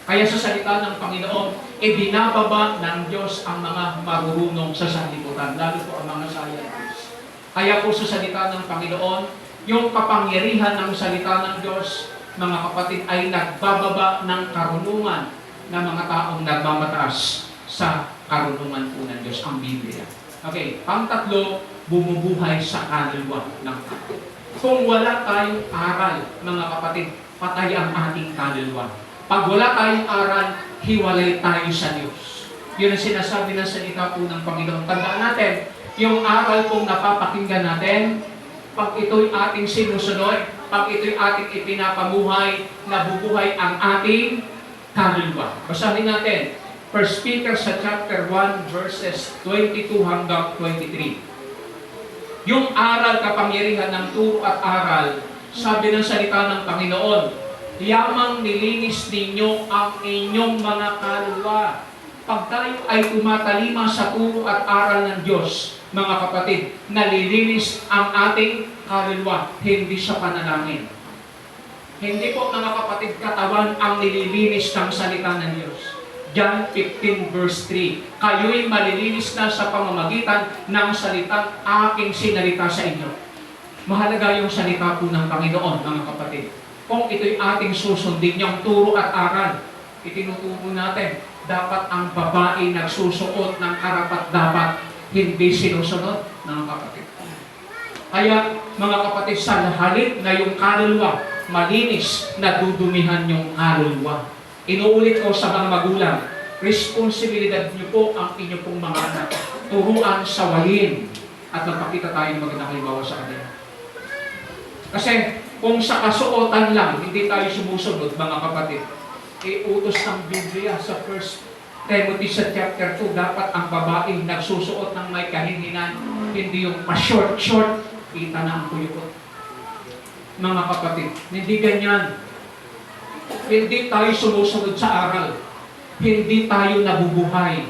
Kaya sa salita ng Panginoon, ibinababa ng Diyos ang mga marunong sa sanlibutan, lalo po ang mga scientists. Kaya po sa salita ng Panginoon, yung kapangyarihan ng salita ng Diyos, mga kapatid, ay nagbababa ng karunungan ng mga taong nagmamataas sa karunungan po ng Diyos, ang Biblia. Okay, pang-tatlo, bumubuhay sa kaluluwa ng tao. Kung wala tayong aral, mga kapatid, patay ang ating kaluluwa. Pag wala tayong aral, hiwalay tayo sa Diyos. Yun ang sinasabi ng salita po ng Panginoon. Tandaan natin, yung aral pong napapakinggan natin, pag ito'y ating sinusunod, pag ito'y ating ipinapamuhay, nabubuhay ang ating kaluluwa. Basahin natin, 1 Peter sa chapter 1, verses 22 hanggang 23. Yung aral, kapangyarihan ng turo at aral, sabi ng salita ng Panginoon, yamang nilinis ninyo ang inyong mga kaluluwa. Pag tayo ay tumatalima sa turo at aral ng Diyos, mga kapatid, nalilinis ang ating kaluluwa, hindi sa panalangin. Hindi po, mga kapatid, katawan ang nililinis ng salita ng Diyos. John 15 verse 3, kayo'y malilinis na sa pamamagitan ng salitang aking sinalita sa inyo. Mahalaga yung salita po ng Panginoon, mga kapatid. Kung ito'y ating susundin, yung turo at aral, itinuturo natin, dapat ang babae nagsusuot ng karapat-dapat, hindi sinusunod, mga kapatid. Kaya, mga kapatid, sa halip na yung kaluluwa, malinis, nadudumihan yung kaluluwa. Inuulit ko sa mga magulang, responsibilidad niyo po ang inyong pong mga anak. Turuan, sawayin, at magpakita tayong magandang halimbawa sa kanila. Kasi kung sa kasuotan lang, hindi tayo sumusunod, mga kapatid, utos ng Biblia sa 1 Timothy sa chapter 2, dapat ang babae nagsusuot ng may kahinginan, hindi yung pa-short-short, kita na ang kuyukot. Mga kapatid, hindi ganyan. Hindi tayo sumusunod sa aral. Hindi tayo nabubuhay,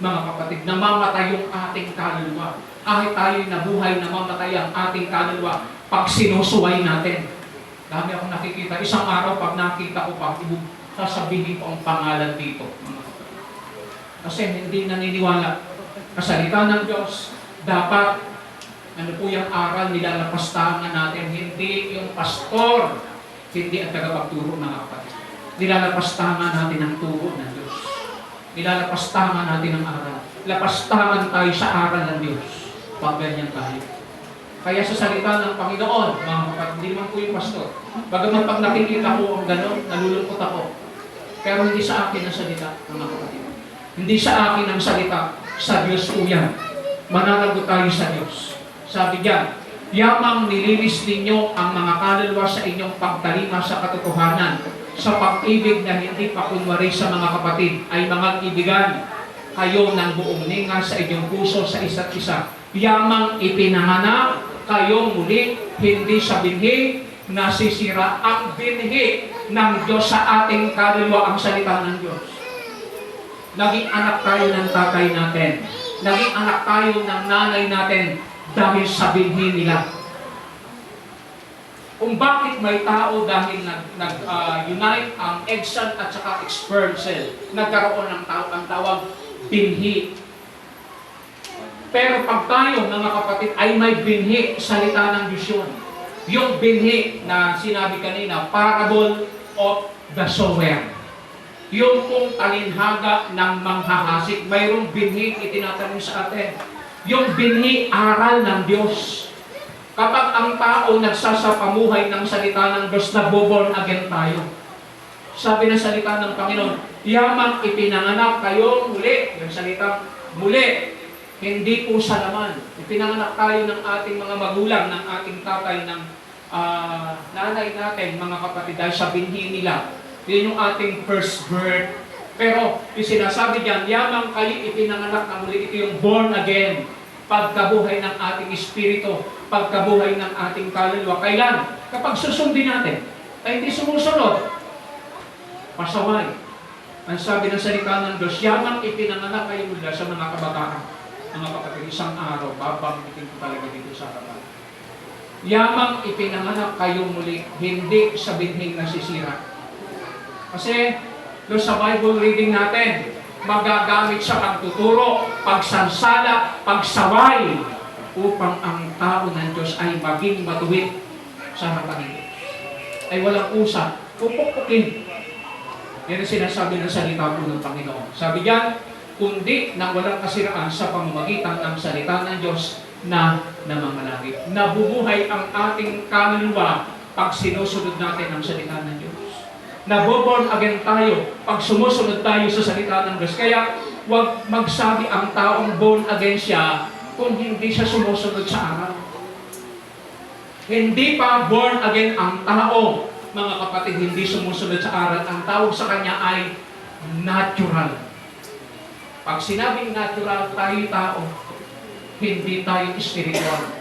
mga kapatid. Namamatay yung ating kaluluwa. Kahit tayo nabuhay, namamatay ang ating kaluluwa pag sinusuway natin. Dami akong nakikita. Isang araw, pag nakita ko pa, sasabihin ko ang pangalan dito, mga kapatid. Kasi hindi naniniwala. Kasalita ng Diyos, dapat, ano po yung aral, nilalapastangan natin. Hindi yung pastor, hindi ang tagapagturo, mga kapatid. nilalapastangan natin ang turo ng Diyos. Nilalapastangan natin ang aral. Lapastangan tayo sa aral ng Diyos. Pag ganyan tayo. Kaya sa salita ng Panginoon, mga kapatid, hindi naman po yung pastor. Bagaman pag nakikita ko ang gano'n, nalulungkot ako. Pero hindi sa akin ang salita, mga kapatid. Hindi sa akin ang salita, sa Diyos po yan. Mananagot tayo sa Diyos. Sabi diyan, yamang nililis ninyo ang mga kaluluwa sa inyong pagtalima sa katotohanan, sa pag-ibig na hindi pakunwari sa mga kapatid, ay mga ibigan kayo ng buong ninga sa inyong puso sa isa't isa. Yamang ipinanganak kayo muli, hindi sa binhi, nasisira ang binhi ng Diyos sa ating kaluluwa, ang salita ng Diyos. Naging anak tayo ng tatay natin. Naging anak tayo ng nanay natin dahil sa binhi nila. Kung bakit may tao dahil nag-unite ang egg cell at saka sperm cell, nagkaroon ng ang tawag binhi. Pero pag tayo, mga kapatid, ay may binhi, salita ng Diyos yun. Yung binhi na sinabi kanina, parable of the sower. Yung kung talinhaga ng manghahasik, mayroong binhi itinatanong sa atin. Yung binhi, aral ng Diyos. Kapag ang tao nagsasapamuhay ng salita ng Diyos, naboborn again tayo. Sabi ng salita ng Panginoon, yamang ipinanganak kayo muli. Yung salita, muli. Hindi po sa laman. Ipinanganak tayo ng ating mga magulang, ng ating tatay, ng nanay natin, mga kapatid, dahil sa binhi nila. Yun yung ating first birth. Pero yung sinasabi diyan, yamang kayo ipinanganak na muli, ito yung born again. Pagkabuhay ng ating espiritu, pagkabuhay ng ating kaluluwa. Kailan? Kapag susundin natin, ay hindi sumusunod, pasaway. Ang sabi ng salita ng Diyos, yamang ipinanganak kayo mula sa mga kabataan. Mga kapatid, isang araw, babanggitin ko talaga dito sa harapan. Yamang ipinanganak kayo muli, hindi sa binhing nasisira. Kasi doon sa Bible reading natin, magagamit sa pagtuturo, pagsansala, pagsaway, upang ang tao ng Diyos ay maging matuwid sa harapan ng Diyos. Ay walang usap, pupukpukin. Yan ang sinasabi ng salita po ng Panginoon. Sabi diyan, kundi nang walang kasiraan sa pamamagitan ng salita ng Diyos na namamalagi. Nabubuhay ang ating kaluluwa pag sinusunod natin ang salita ng Diyos. Naboborn again tayo pag sumusunod tayo sa salita ng Diyos. Kaya huwag magsabi ang taong born again siya kung hindi siya sumusunod sa aral. Hindi pa born again ang tao, mga kapatid, hindi sumusunod sa aral. Ang tawag sa kanya ay natural. Pag sinabing natural, tayo tao, hindi tayo spiritual.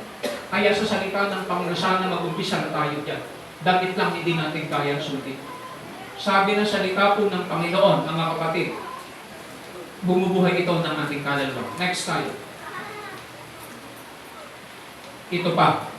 Kaya sa salita ng Panginoon, sana mag-umpisa na tayo dyan. Damit lang hindi natin kaya sundin. Sabi ng salita po ng Panginoon, mga kapatid, bumubuhay ito ng ating kaluluwa. Next tayo. Ito pa.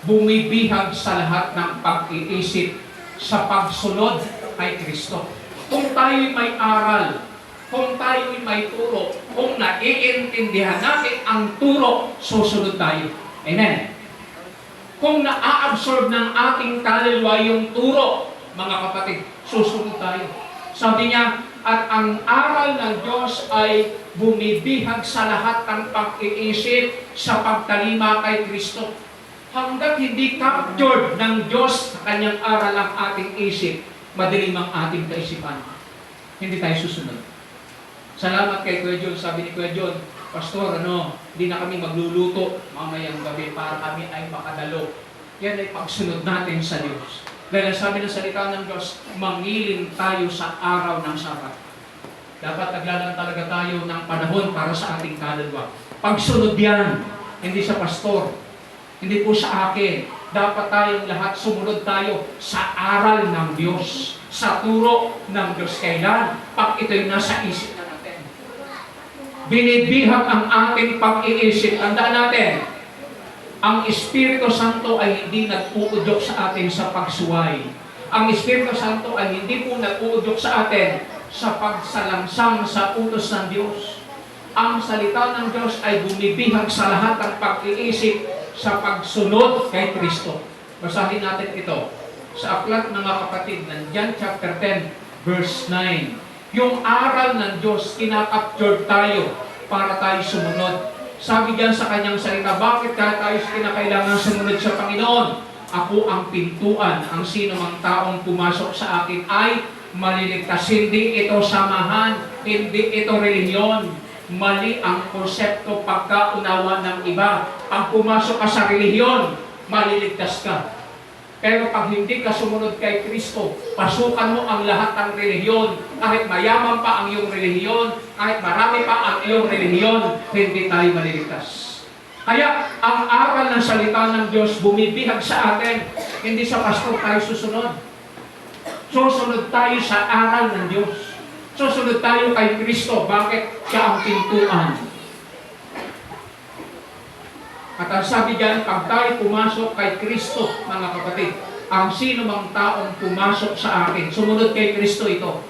Bumibihag sa lahat ng pag-iisip sa pagsunod kay Kristo. Kung tayo'y may aral, kung tayo'y may turo, kung naiintindihan natin ang turo, susunod tayo. Amen. Kung na-absorb ng ating kaluluwa yung turo, mga kapatid, susunod tayo. Sabi niya, at ang aral ng Diyos ay bumibihag sa lahat ng pag-iisip sa pagtalima kay Kristo. Hanggat hindi captured ng Diyos sa kanyang aral ang ating isip, madilim ang ating kaisipan. Hindi tayo susunod. Salamat kay Kuya John. Sabi ni Kuya John, Pastor, hindi na kami magluluto mamayang gabi para kami ay makadalo. Yan ay pagsunod natin sa Diyos. Dahil sabi ng salita ng Diyos, mangiling tayo sa araw ng Sabat. Dapat naglalaan talaga tayo ng panahon para sa ating kaluluwa. Pagsunod yan, hindi sa pastor, hindi po sa akin. Dapat tayong lahat sumunod tayo sa aral ng Diyos, sa turo ng Diyos. Kailan? Pag ito'y nasa isip na natin. Binibihag ang ating pag-iisip. Tandaan natin, ang Espiritu Santo ay hindi nag-uudyok sa atin sa pagsuway. Ang Espiritu Santo ay hindi po nag-uudyok sa atin sa pagsalangsang sa utos ng Diyos. Ang salita ng Diyos ay bumibihag sa lahat ng pag-iisip sa pagsunod kay Kristo. Basahin natin ito. sa aklat mga kapatid ng John chapter 10, verse 9. Yung aral ng Diyos, kinakaptured tayo para tayo sumunod. Sabi diyan sa kanyang salita, bakit tayo kinakailangan sumunod sa Panginoon? Ako ang pintuan, ang sino mang taong pumasok sa akin ay maliligtas. Hindi ito samahan, hindi ito relihiyon. Mali ang konsepto pagkaunawa ng iba. Pag pumasok ka sa relihiyon, maliligtas ka. Pero pag hindi ka sumunod kay Kristo, pasukan mo ang lahat ng relihiyon. Kahit mayaman pa ang iyong relihiyon, kahit marami pa ang iyong relihiyon, hindi tayo maliligtas. Kaya ang aral ng salita ng Diyos bumibihag sa atin, hindi sa pastor tayo susunod. Susunod tayo sa aral ng Diyos. Susunod tayo kay Kristo. Bakit? Siya ang pintuan. At ang sabi diyan, pag tayo pumasok kay Kristo, mga kapatid, ang sino mang taong pumasok sa akin, sumunod kay Kristo ito.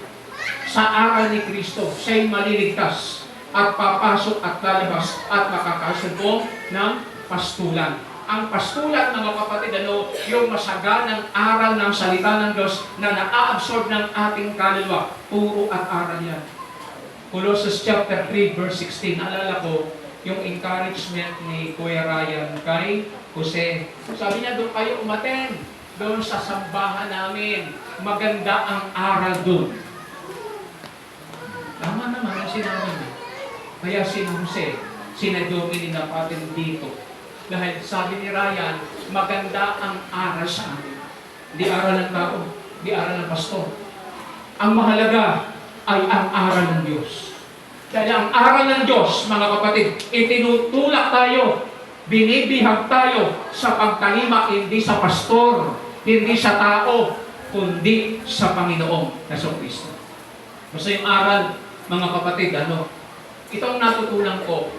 Sa aral ni Kristo, siya'y maliligtas at papasok at lalabas at makakasubo ng pastulan. Ang pastulan, mga kapatid, yung masaganang aral ng salita ng Diyos na na-absorb ng ating kaluluwa. Puro at aral yan. Colossians chapter 3, verse 16. Naalala ko, yung encouragement ni Kuya Ryan kay Jose. Sabi niya, doon kayo umaten. Doon sa sambahan namin. Maganda ang aral doon. Tama naman ang sinabi niya. Kaya si Jose, sinadumi na patin dito. Dahil sabi ni Ryan, maganda ang aral sa amin. Di aral ng tao, di aral ng pastor. Ang mahalaga ay ang aral ng Diyos. Dahil ang aral ng Diyos, mga kapatid, itinutulak tayo, binibihag tayo sa pagtalima, hindi sa pastor, hindi sa tao, kundi sa Panginoong Jesucristo. Basta yung aral, mga kapatid, itong natutunan ko,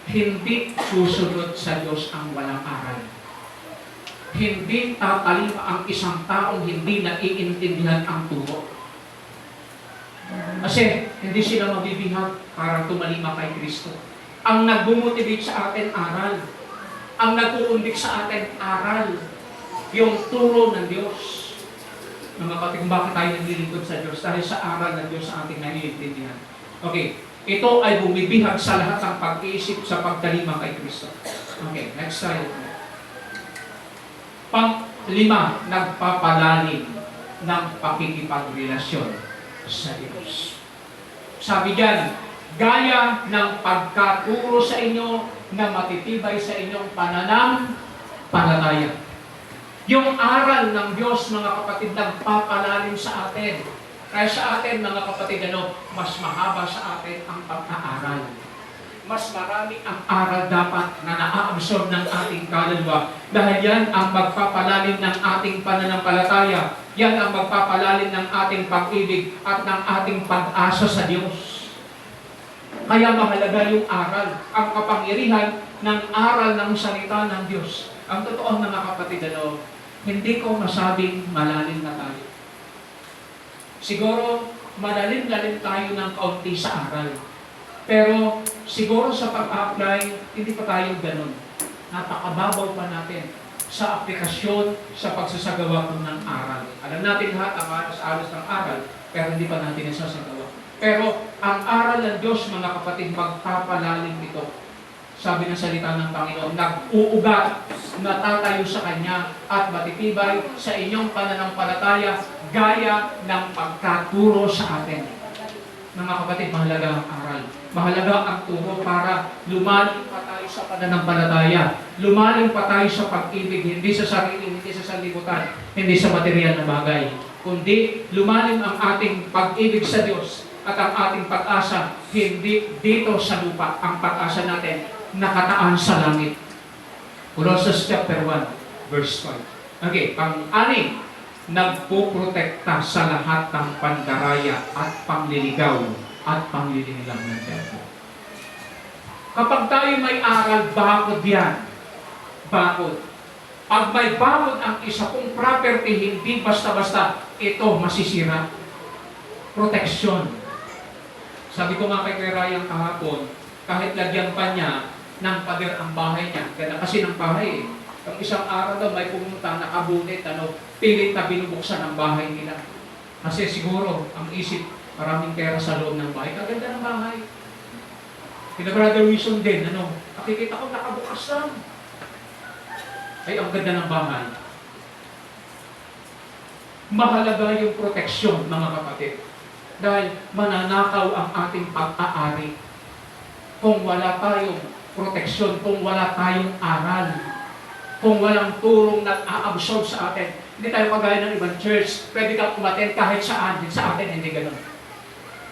hindi susunod sa Diyos ang walang aral. Hindi tatalima ang isang taong hindi naiintindihan ang turo. Kasi hindi sila mabibihag para tumalima kay Kristo. Ang nagbumotivate sa atin, aral. Ang nag-uundik sa atin, aral. Yung turo ng Diyos. Mga kapatid, kung bakit tayo naglilingkod sa Diyos? Dahil sa aral ng Diyos sa ating naiintindihan. Okay, ito ay bumibihag sa lahat ng pag-iisip sa pagtalima kay Kristo. Okay, next slide. Pang-lima, nagpapalalim ng pakikipagrelasyon sa Diyos. Sabi diyan, gaya ng pagkaturo sa inyo na matitibay sa inyong pananampalataya. Yung aral ng Diyos, mga kapatid, nagpapalalim sa atin. Kaya sa atin, mga kapatid, mas mahaba sa atin ang pag-aaral. Mas marami ang aral dapat na na-absorb ng ating kaluluwa. Dahil yan ang magpapalalim ng ating pananampalataya. Yan ang magpapalalim ng ating pag-ibig at ng ating pag-asa sa Diyos. Kaya mahalaga yung aral. Ang kapangyarihan ng aral ng salita ng Diyos. Ang totoo, mga kapatid, hindi ko masabing malalim na tayo. Siguro, malalim-lalim tayo ng kaunti sa aral. Pero, siguro sa pag-apply, hindi pa tayo ganun. Napakababaw pa natin sa aplikasyon sa pagsasagawa ko ng aral. Alam natin lahat ang aras-aras ng aral, pero hindi pa natin nasasagawa. Pero, ang aral ng Diyos, mga kapatid, magpapalalim ito. Sabi ng salita ng Panginoon, nag-uugat, natatayo sa Kanya, at matitibay sa inyong pananampalataya, gaya ng pagkaturo sa atin. Mga kapatid, mahalaga ang aral. Mahalaga ang turo para lumalim pa tayo sa pananampalataya. Lumalim pa tayo sa pag-ibig, hindi sa sarili, hindi sa sanlibutan, hindi sa material na bagay. Kundi lumalim ang ating pag-ibig sa Diyos at ang ating pag-asa, hindi dito sa lupa. Ang pag-asa natin, nakataan sa langit. Colossians chapter 1, verse 5. Okay, pang-anim, nagpuprotekta sa lahat ng pandaraya at pangliligaw at panglilinglang ng diablo. Kapag tayo may aral, bakod yan. Bakod. Pag may bakod ang isa kong property, hindi basta-basta ito masisira. Protection. Sabi ko nga kay Ryan kahapon, kahit lagyan pa niya ng pader ang bahay niya, ganda kasi ng bahay Yung isang araw daw may pumunta, nakabunit, pilit na binubuksan ang bahay nila. Kasi siguro, ang isip, maraming pera sa loob ng bahay. Kaganda ng bahay. Kina Brother Wilson din, nakikita ko nakabukas lang. Ay, ang ganda ng bahay. Mahalaga yung proteksyon, mga kapatid. Dahil mananakaw ang ating pag-aari. Kung wala tayong proteksyon, kung wala tayong aral, kung walang turong nag-a-absorb sa atin. Hindi tayo kagaya ng ibang church. Pwede kang umaten kahit saan. Sa atin, hindi ganun.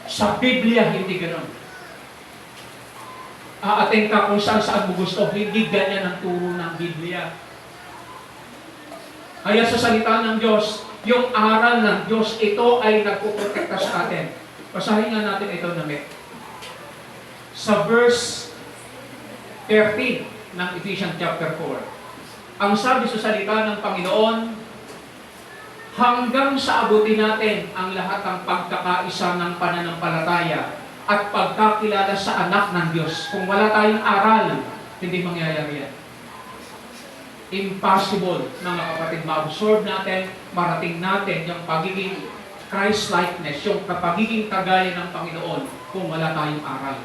Sa Biblia, hindi ganun. Aaten ka kung saan mo gusto. Hindi ganyan ang turo ng Biblia. Kaya sa salita ng Diyos, yung aral ng Diyos, ito ay nagpuprotekta sa atin. Basahin nga natin ito na sa verse 30 ng Ephesians chapter 4. Ang sabi sa salita ng Panginoon, hanggang sa abutin natin ang lahat ng pagkakaisa ng pananampalataya at pagkakilala sa anak ng Diyos. Kung wala tayong aral, hindi mangyayari yan. Impossible, mga kapatid, ma-absorb natin, marating natin yung pagiging Christ-likeness, yung pagiging kagaya ng Panginoon kung wala tayong aral.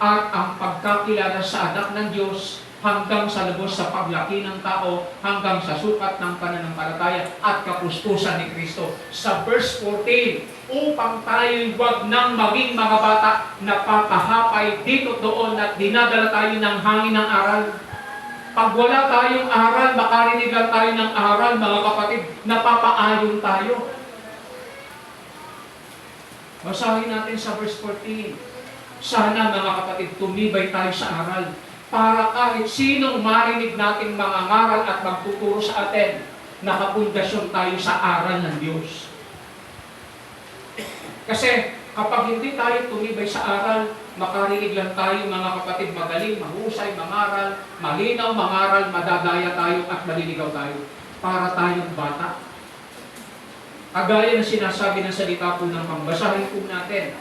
At ang pagkakilala sa anak ng Diyos hanggang sa lubos sa paglaki ng tao, hanggang sa sukat ng pananampalataya at kapuspusan ni Kristo. Sa verse 14, upang tayo'y wag nang maging mga bata na papahapay dito doon at dinadala tayo ng hangin ng aral. Pag wala tayong aral, makarinig lang tayo ng aral, mga kapatid, napapaayon tayo. Basahin natin sa verse 14. Sana, mga kapatid, tumibay tayo sa aral para kahit sinong marinig nating mga ngaral at magtuturo sa atin, nakapundasyon tayo sa aral ng Diyos. Kasi kapag hindi tayo tumibay sa aral, makarinig lang tayo, mga kapatid, magaling, mahusay, mangaral, malinaw, mangaral, madadaya tayo at maliligaw tayo. Para tayong bata. Kagaya ng sinasabi ng salita po ng pambasahin po natin.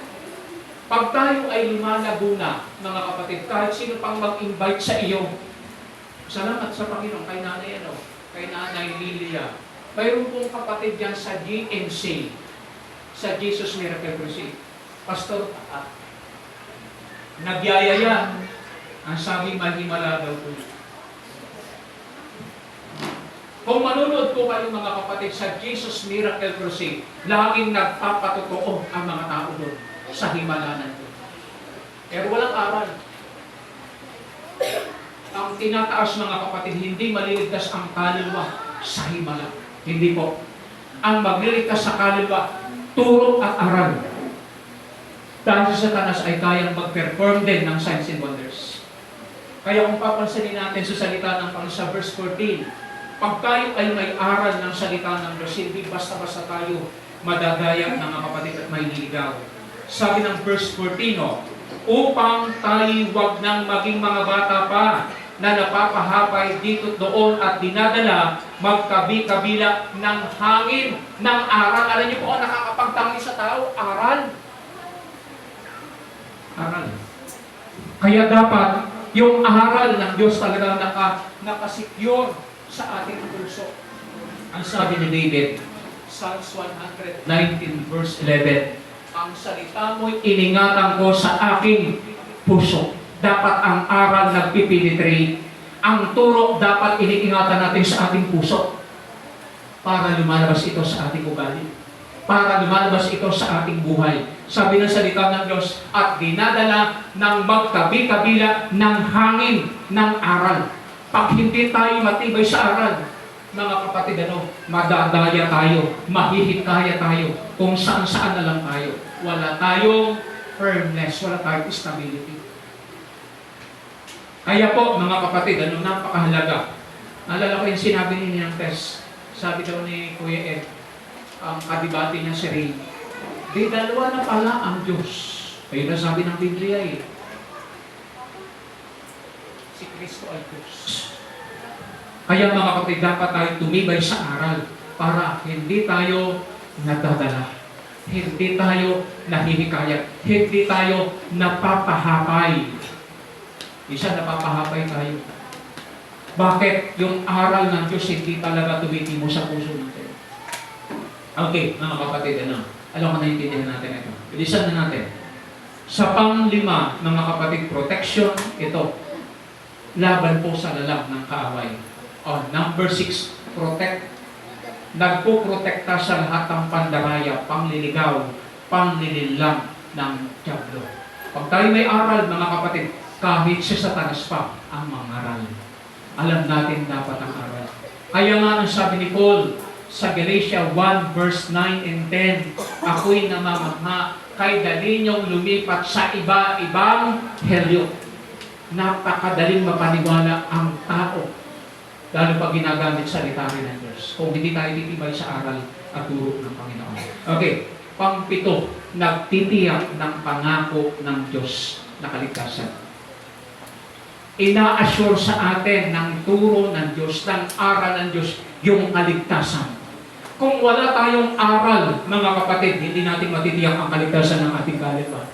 Pag tayo ay lumalago na, mga kapatid, kahit sino pang mag-invite sa iyo, salamat sa Panginoon, kay Nanay Lilia. Mayroon pong kapatid yan sa GNC, sa Jesus Miracle Crusade. Pastor, nagyayaya. Ang sabi, mahimala daw po. Kung manunod po kayo, mga kapatid, sa Jesus Miracle Crusade, laging nagpapatotoo ang mga tao doon sa himalanan doon. Pero walang aral. Ang tinataas, mga kapatid, hindi maliligtas ang kaluluwa sa himala. Hindi po. Ang magliligtas sa kaluluwa, turo at aral. Dahil sa Satanas ay kayang mag-perform din ng signs and wonders. Kaya kung papansinin natin sa salita ng Panginoon sa verse 14, pag tayo ay may aral ng salita ng Diyos, hindi basta-basta tayo madadaya ng mga kapatid at may niligaw. Sabi ng verse 14, upang tayo wag nang maging mga bata pa na napapahapay dito doon at dinadala magkabi-kabila ng hangin ng aral. Alam niyo po, nakakapagtangi sa tao, aral. Aral. Kaya dapat yung aral ng Diyos talaga nakasecure sa ating puso. Ang sabi ni David, Psalms 119 verse 11, ang salita mo'y iningatan ko sa aking puso. Dapat ang aral nagpipenetrate. Ang turo dapat iniingatan natin sa ating puso para lumalabas ito sa ating ugali. Para lumalabas ito sa ating buhay. Sabi ng salita ng Diyos, at dinadala ng magkabi-kabila ng hangin ng aral. Pag hindi tayo matibay sa aral, mga kapatid, madadaya tayo, mahihikaya tayo, kung saan-saan na lang tayo. Wala tayong firmness, wala tayong stability. Kaya po, mga kapatid, napakahalaga. Naalala ko yung sinabi niya ng test. Sabi daw ni Kuya Ed, ang kadibati niya si Ray, di dalawa na pala ang Diyos. Ayun na sabi ng Biblia eh. Si Kristo ay Diyos. Kaya mga kapatid, dapat tayo tumibay sa aral para hindi tayo nadadala. Hindi tayo nahihikayat. Hindi tayo napapahapay. Isa napapahapay tayo. Bakit yung aral ng Diyos hindi talaga tumitimo sa puso natin? Okay, mga kapatid, alam ko naiintindihan natin ito. Bilisan na natin. Sa panglima, mga kapatid, protection, ito. Laban po sa lalang ng kaaway. Number 6, protect. Nagpo-protekta sa lahat ng pandaraya, pangliligaw, panlilinlang ng dyablo. Pag tayo may aral, mga kapatid, kahit si Satanas pa ang mangaral. Alam natin dapat ang aral. Kaya nga ang sabi ni Paul sa Galatia 1 verse 9 and 10, ako'y namamangha, kay dali niyong lumipat sa iba-ibang helyo. Napakadaling mapaniwala ang tao, lalo pag ginagamit salita rin ng Diyos, kung hindi tayo titibay sa aral at turo ng Panginoon. Okay, pang-7, nagtitiyak ng pangako ng Diyos na kaligtasan. Ina-assure sa atin ng turo ng Diyos, ng aral ng Diyos, yung kaligtasan. Kung wala tayong aral, mga kapatid, hindi natin matitiyak ang kaligtasan ng ating kaluluwa.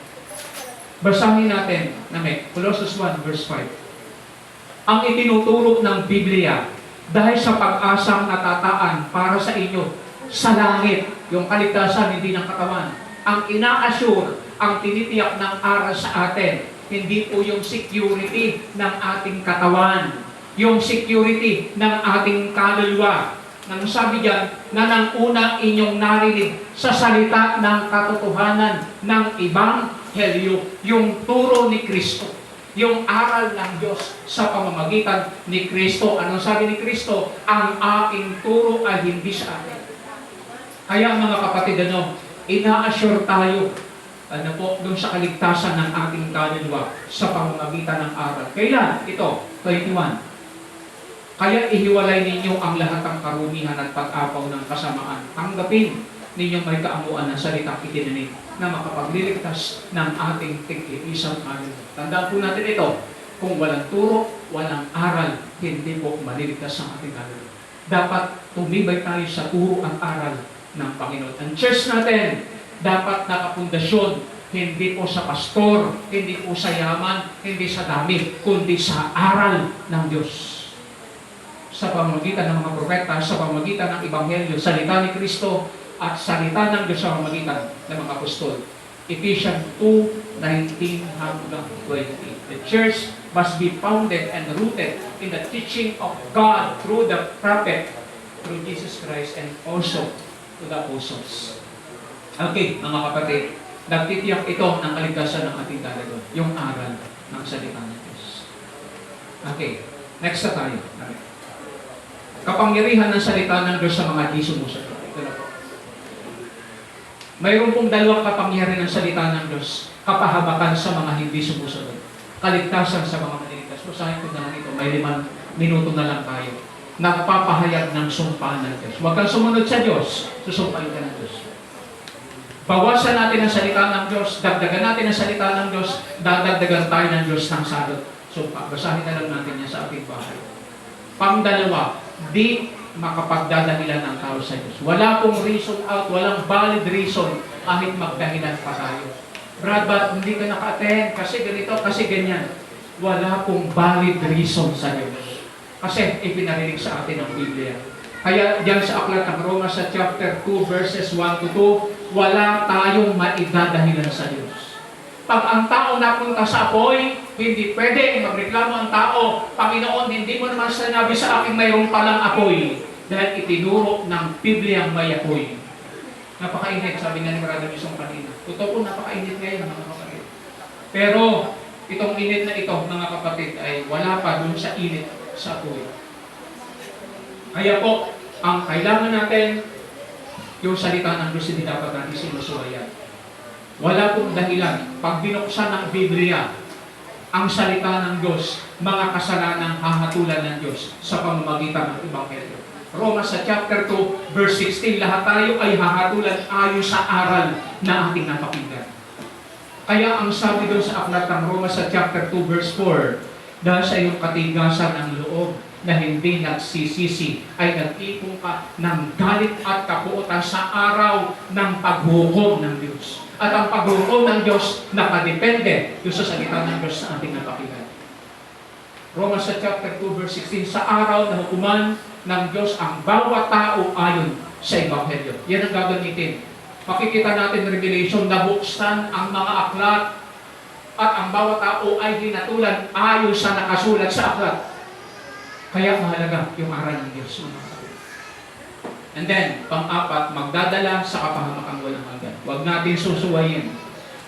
Basahin natin na may Colossians 1 verse 5. Ang itinuturo ng Biblia dahil sa pag-asang natataan para sa inyo sa langit, yung kaligtasan hindi ng katawan. Ang ina-assure, ang tinitiyak ng aral sa atin, hindi po yung security ng ating katawan, yung security ng ating kaluluwa. Nang sabi diyan na nang una inyong narinig sa salita ng katotohanan ng Ebanghelyo, yung turo ni Kristo, yung aral ng Diyos sa pamamagitan ni Kristo. Anong sabi ni Kristo? Ang aking turo ay hindi sa atin. Kaya mga kapatid, ina-assure tayo doon sa kaligtasan ng ating kaluluwa sa pamamagitan ng aral. Kailan? Ito, 21. Kaya ihiwalay ninyo ang lahat ng karumihan at pag-apaw ng kasamaan. Tanggapin ninyong may kaamuan ng salitang itinanim na makapagliligtas ng ating tig-iisang kaluluwa. Tandaan po natin ito, kung walang turo, walang aral, hindi po maliligtas ang ating kaluluwa. Dapat tumibay tayo sa turo at aral ng Panginoon. Ang church natin, dapat nakapundasyon, hindi po sa pastor, hindi po sa yaman, hindi sa dami, kundi sa aral ng Diyos. Sa pamamagitan ng mga propeta, sa pamamagitan ng Ebanghelyo, salita ni Kristo, at salita ng Diyos sa pamamagitan ng mga apostol. Ephesians 2:19 hanggang 20. The church must be founded and rooted in the teaching of God through the prophet, through Jesus Christ, and also to the apostles. Okay, mga kapatid, nagtitiyak ito ng kaligtasan ng ating kaluluwa, yung aral ng salita ng Diyos. Okay, next na tayo. Kapangyarihan ng salita ng Diyos sa mga di sumusunod. Ito na po. Mayroon pong dalawang kapangyarihan ng salita ng Diyos. Kapahabakan sa mga hindi sumusunod. Kaligtasan sa mga maliligtas. Basahin ko na lang ito. May 5 minuto na lang tayo. Nagpapahayag ng sumpa ng Diyos. Huwag kang sumunod sa Diyos. Susumpain ka ng Diyos. Bawasan natin ang salita ng Diyos. Dagdagan natin ang salita ng Diyos. Dadagdagan tayo ng Diyos ng salot. Sumpa. Basahin na lang natin yan sa ating bahay. Pangdalawa, di makapagdadahilan ng tao sa Diyos. Wala pong reason out, walang valid reason kahit magdahilan pa tayo. Brad, hindi ka naka-attend kasi ganito, kasi ganyan. Wala pong valid reason sa Diyos. Kasi ipinarinig sa atin ang Biblia. Kaya diyan sa aklat ng Roma sa chapter 2 verses 1 to 2, wala tayong maidadahilan sa Diyos. Pag ang tao napunta sa apoy, hindi pwede magreklamo ang tao, Panginoon, hindi mo naman sinabi sa akin mayroong palang apoy. Dahil itinuro ng Biblia may apoy. Napakainit, sabi nga ni Brother Misong kanina. Totoo po, napakainit ngayon, mga kapatid. Pero, itong init na ito, mga kapatid, ay wala pa dun sa init sa apoy. Kaya po, ang kailangan natin, yung salita ng Diyos, hindi dapat natin sinusuwayan. Wala pong dahilan. Pag binuksan ng Biblia, ang salita ng Diyos, mga kasalanang hahatulan ng Diyos sa pamamagitan ng Ebanghelyo. Roma sa chapter 2, verse 16, lahat tayo ay hahatulan ayon sa aral na ating napakinggan. Kaya ang sabi doon sa aklat ng Roma sa chapter 2, verse 4, dahil sa iyong katigasan ng loob na hindi nagsisisi, ay nag-ipon ka ng galit at kapuotan sa araw ng paghukom ng Diyos. At ang paghukom ng Diyos nakadepende doon sa salita ng Diyos na ating napakinggan. Romans sa chapter 2 verse 16, sa araw na hukuman ng Diyos ang bawat tao ayon sa Ebanghelyo. Yan ang gagamitin. Makikita natin Revelation, nabuksan ang mga aklat at ang bawat tao ay hinatulan ayon sa nakasulat sa aklat. Kaya mahalaga yung aral ng Diyos. And then, pang-apat, magdadala sa kapahamakang walang hanggan. Huwag natin susuwayin.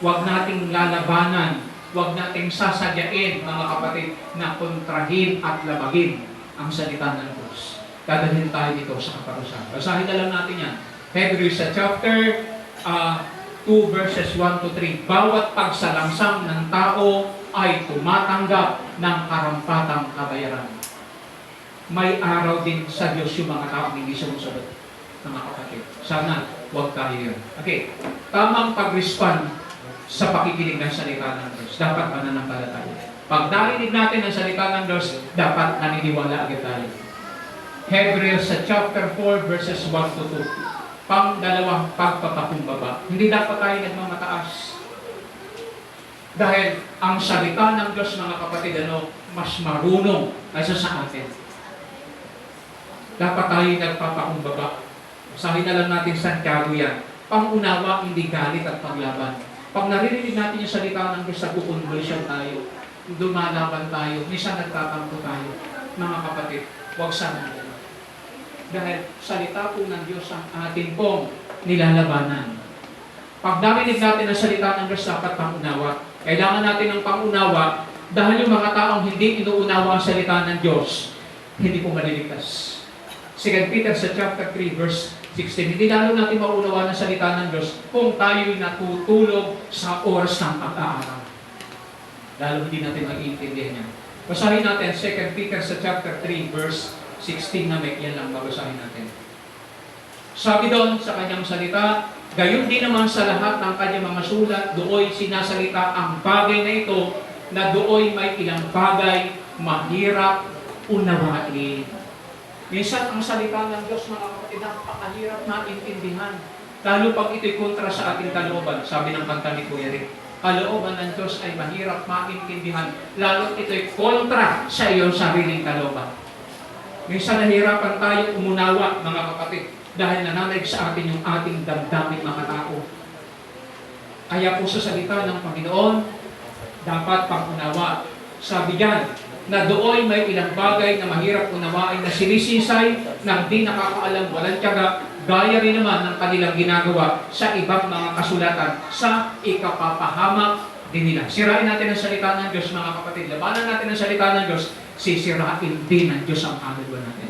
Huwag nating lalabanan. Huwag nating sasadyain, mga kapatid, na kontrahin at labagin ang salita ng Diyos. Dadalhin tayo dito sa kaparusahan. Basahin na lang natin yan. Hebrews sa chapter 2 verses 1 to 3. Bawat pagsalangsang ng tao ay tumatanggap ng karampatang kabayaran. May araw din sa Diyos yung mga taong hindi sumusunod, mga kapatid. Sana huwag tayo yun. Okay, tamang pag-respond sa pakikinig ng salita ng Diyos. Dapat mananampalataya. Pag narinig natin ang salita ng Diyos, dapat naniniwala agad tayo. Hebrews sa chapter 4 verses 1 to 2. Pang-dalawang pagpapakumbaba. Hindi dapat tayo nagmamataas. Dahil ang salita ng Diyos, mga kapatid, mas marunong kaysa sa atin. Dapat tayo nagpapakumbaba. Sabi na lang natin Santiago yan. Pangunawa, hindi galit at paglaban. Pag naririnig natin yung salita ng Diyos, nagkukonvulsyon tayo. Lumalaban tayo. Minsan nagtatampo tayo. Mga kapatid, huwag sana nila. Dahil salita po ng Diyos ang ating pong nilalabanan. Pag narinig natin ang salita ng Diyos, dapat pangunawa. Kailangan natin ng pangunawa dahil yung mga taong hindi inuunawa ang salita ng Diyos, hindi po maliligtas. 2 Peter sa chapter 3 verse 16, hindi lalo natin maunawa ng salita ng Diyos kung tayo'y natutulog sa oras ng pag-aaral. Lalo hindi natin mag-iintindihan yan. Basahin natin 2 Peter sa chapter 3 verse 16 na may yan lang babasahin natin. Sabi doon sa kanyang salita, gayon din naman sa lahat ng kanyang mga sulat, dooy sinasalita ang bagay na ito, na dooy may ilang bagay mahirap unawain. Minsan ang salita ng Diyos, mga kapatid, napakahirap maintindihan. Lalo pag ito'y kontra sa ating kalooban, sabi ng kanta ni Kuya Rick, kalooban ng Diyos ay mahirap maintindihan, lalo ito'y kontra sa iyong sariling kalooban. Minsan nahihirapan tayo umunawa, mga kapatid, dahil nananaig sa atin yung ating damdamin mga tao. Kaya po sa salita ng Panginoon, dapat pang-unawa. Sabi diyan, na dooy may ilang bagay na mahirap unawain na sinisisay ng di nakakaalam, walang tiyaga, gaya rin naman ng kanilang ginagawa sa ibang mga kasulatan sa ikapapahamak din nila. Sirain natin ang salita ng Diyos, mga kapatid. Labanan natin ang salita ng Diyos, sisirain din ng Diyos ang kaluluwa natin.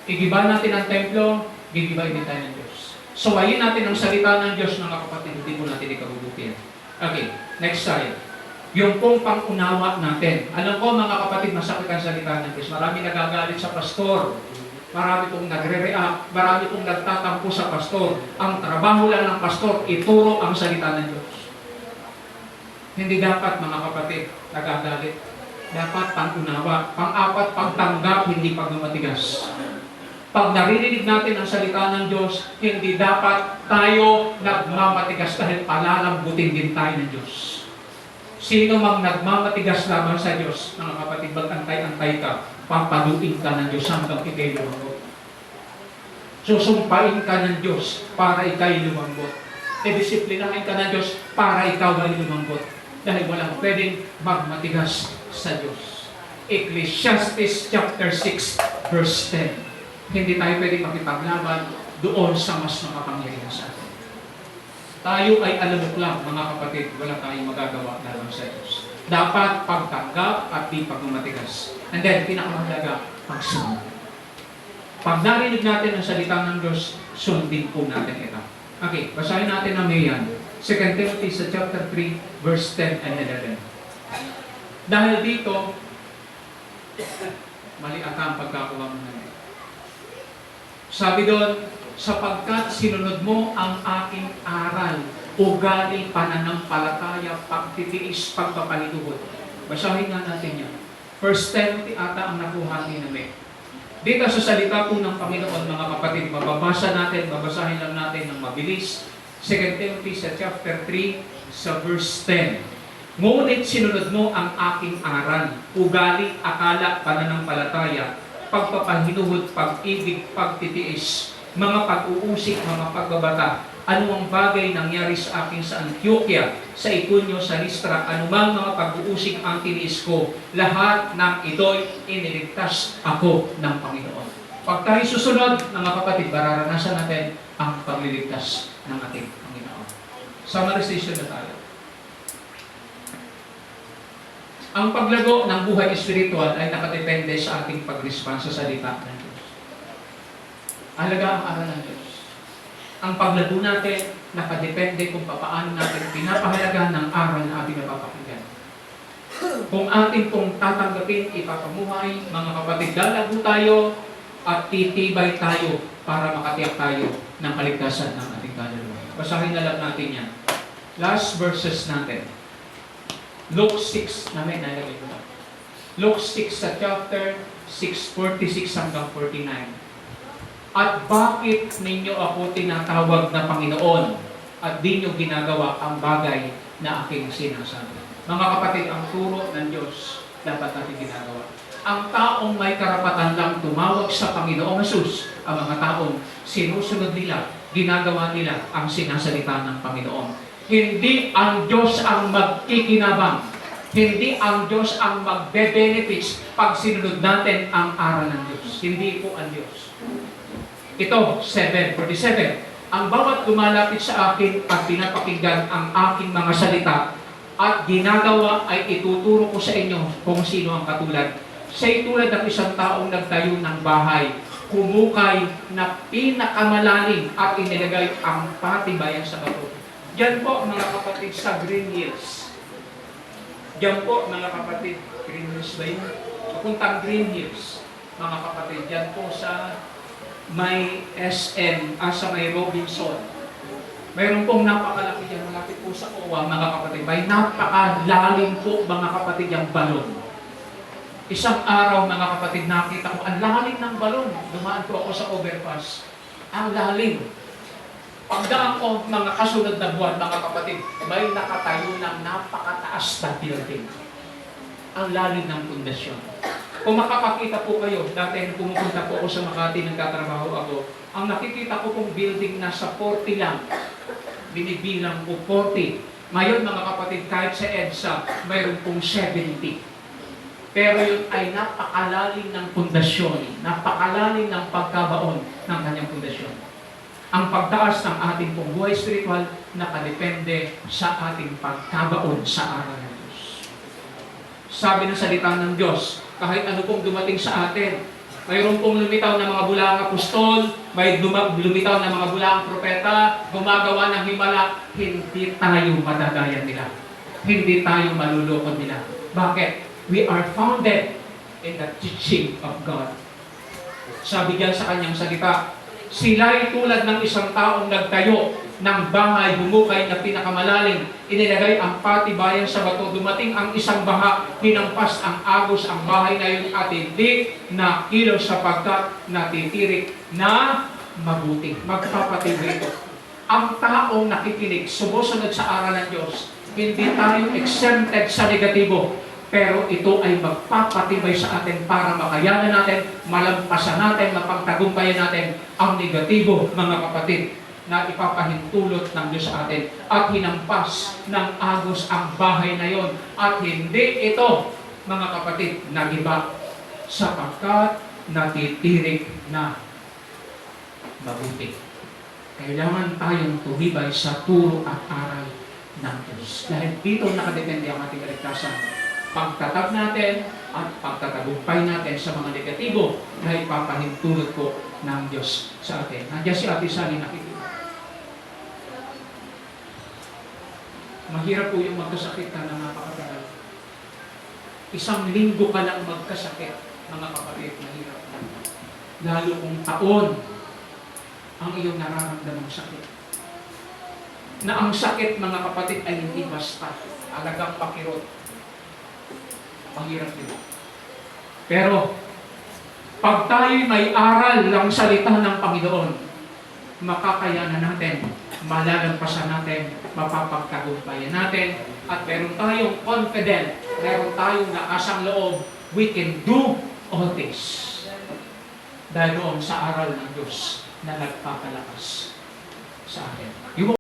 Igiba natin ang templo, gigibayin din tayo ng Diyos. Suwayin natin ang salita ng Diyos, mga kapatid, hindi mo natin ikabubutin. Okay, next slide. Yung pong pang-unawa natin. Alam ko, mga kapatid, masakit ang salita ng Diyos. Marami nagagalit sa pastor. Marami pong nagre-react. Marami pong nagtatampo sa pastor. Ang trabaho lang ng pastor, ituro ang salita ng Diyos. Hindi dapat, mga kapatid, nagagalit. Dapat pang-unawa. Pang-apat, pagtanggap, hindi pagmamatigas. Pag naririnig natin ang salita ng Diyos, hindi dapat tayo nagmamatigas dahil palalambutin din tayo ng Diyos. Sino mang nagmamatigas lamang sa Diyos, mga kapatid, mag-antay-antay ka, papaluin ka ng Diyos hanggang ikay lumambot. Susumpain ka ng Diyos para ikay lumambot. Disiplinahin ka ng Diyos para ikaw ay lumambot. Dahil walang pwedeng magmatigas sa Diyos. Ecclesiastes chapter 6 verse 10. Hindi tayo pwedeng makipaglaban doon sa mas makapangyarihan sa atin. Tayo ay alamok lang, mga kapatid, wala tayong magagawa laban sa Diyos. Dapat pagtanggap at di pagmamatigas. And then, pinakamahalaga, pagsunod. Pag narinig natin ang salita ng Diyos, sundin po natin ito. Okay, basahin natin ang mayan. 2 Timothy sa chapter 3, verse 10 and 11. Dahil dito, mali ata ang pagkakuha mo natin. Sabi doon, sapagkat sinunod mo ang aking aral, ugali, pananampalataya, pagtitiis, pagpapahinuhod. Basahin nga natin yan. 1 Timothy ata ang nakuha ni Name. Dito sa salita po ng Panginoon, mga kapatid, mababasa natin, babasahin lang natin ng mabilis. 2 Timothy sa chapter 3, sa verse 10. Ngunit sinunod mo ang aking aral, ugali, akala, pananampalataya, pagpapahinuhod, pag-ibig, pagtitiis, mga pag-uusik, mga pagbabata, anumang bagay nangyari sa akin sa Antioquia, sa Iconio, sa Listra, anumang mga pag-uusik ang tiniis ko, lahat ng ito'y iniligtas ako ng Panginoon. Pag tayo susunod, mga kapatid, mararanasan natin ang pagliligtas ng ating Panginoon. Summarization na tayo. Ang paglago ng buhay espiritual ay nakadepende sa ating pag-respond sa salita ng Diyos. Alaga ang aral ng Diyos. Ang paglago natin, nakadepende kung paano natin pinapahalagahan ng aral na ating napapakinggan. Kung ating pong tatanggapin, ipapamuhay, mga kapatid, lalago tayo at titibay tayo para makatiyak tayo ng kaligtasan ng ating kaluluwa. Basahin na lang natin yan. Last verses natin. Luke 6, namin nalagay ko. Luke 6 sa chapter 6:46 hanggang 49. At bakit ninyo ako tinatawag na Panginoon at di nyo ginagawa ang bagay na aking sinasabi? Mga kapatid, ang turo ng Diyos dapat natin ginagawa. Ang taong may karapatan lang tumawag sa Panginoong Hesus, ang mga taong sinusunod nila, ginagawa nila ang sinasalita ng Panginoon. Hindi ang Diyos ang magkikinabang. Hindi ang Diyos ang magbe-benefits pag sinunod natin ang aral ng Diyos. Hindi po ang Diyos. Ito, 7:47. Ang bawat lumalapit sa akin at pinapakinggan ang aking mga salita at ginagawa ay ituturo ko sa inyo kung sino ang katulad. Siya'y tulad ng isang taong nagtayo ng bahay, humukay na pinakamalalim at inilagay ang patibayan sa bato. Diyan po, mga kapatid, sa Green Hills. Diyan po, mga kapatid, Green Hills ba yun? Papuntang Green Hills, mga kapatid, diyan po sa may SM, sa may Robinson. Mayroon pong napakalaki dyan, malapit po sa OWA, mga kapatid. May napakalalim po, mga kapatid, yung balon. Isang araw, mga kapatid, nakita ko, ang lalim ng balon. Dumaan po ako sa overpass. Ang lalim. Pagdaan ko, mga kasunod na buwan, mga kapatid, may nakatayo ng napakataas na building. Ang lalim ng pundasyon. Kung makapakita po kayo, dati pumupunta po ako sa Makati, nagtatrabaho ako, ang nakikita ko pong building nasa 40 lang. Binibilang ko 40. Ngayon, mga kapatid, kahit sa EDSA, mayroon pong 70. Pero yun ay napakalalim ng pundasyon, napakalalim ng pagkabaon ng kanyang pundasyon. Ang pagtaas ng ating pong buhay spiritual nakadepende sa ating pagkabaon sa aral ng Diyos. Sabi ng salita ng Diyos, kahit ano pong dumating sa atin, mayroon pong lumitaw na mga bulaang apostol, may lumitaw na mga bulaang propeta, gumagawa ng himala, hindi tayo madadayan nila. Hindi tayo malulokod nila. Bakit? We are founded in the teaching of God. Sabi diyan sa kanyang salita, sila'y tulad ng isang taong nagtayo ng bahay, humukay na pinakamalalim, inilagay ang patibayan sa bato, dumating ang isang baha, hinampas ang agos ang bahay na yun at hindi na kilos sapagkat natitirik na mabuti. Magpapatibay ito. Ang taong nakikinig, sumusunod sa aral ng Diyos, hindi tayo exempted sa negatibo. Pero ito ay magpapatibay sa atin para makayanan natin, malampasan natin, mapagtagumpayan natin ang negatibo, mga kapatid, na ipapahintulot ng Diyos sa atin. At hinampas ng agos ang bahay na yon. At hindi ito, mga kapatid, nagiba sapagkat natitirik na mabuti. Kailangan tayong tumibay sa turo at aral ng Diyos. Dahil dito nakadepende ang ating kaligtasan. Pagtatag natin at pagtatagumpay natin sa mga negatibo na ipapahintulot ko ng Diyos sa atin. Nandiyan si Ate Sally nakikita. Mahirap po yung magkasakit na napakatagal. Isang linggo ka lang magkasakit, mga kapatid, mahirap. Lalo kung taon ang iyong nararamdamang sakit. Na ang sakit, mga kapatid, ay hindi basta alagang pakirot. Mahirap yun. Pero, pag tayo may aral ng salita ng Panginoon, makakayanan natin, malalampasan natin, mapapagtagumpayan natin, at meron tayong confident, meron tayong lakas loob, we can do all things. Dahil doon sa aral ng Diyos na nagpapalakas sa atin.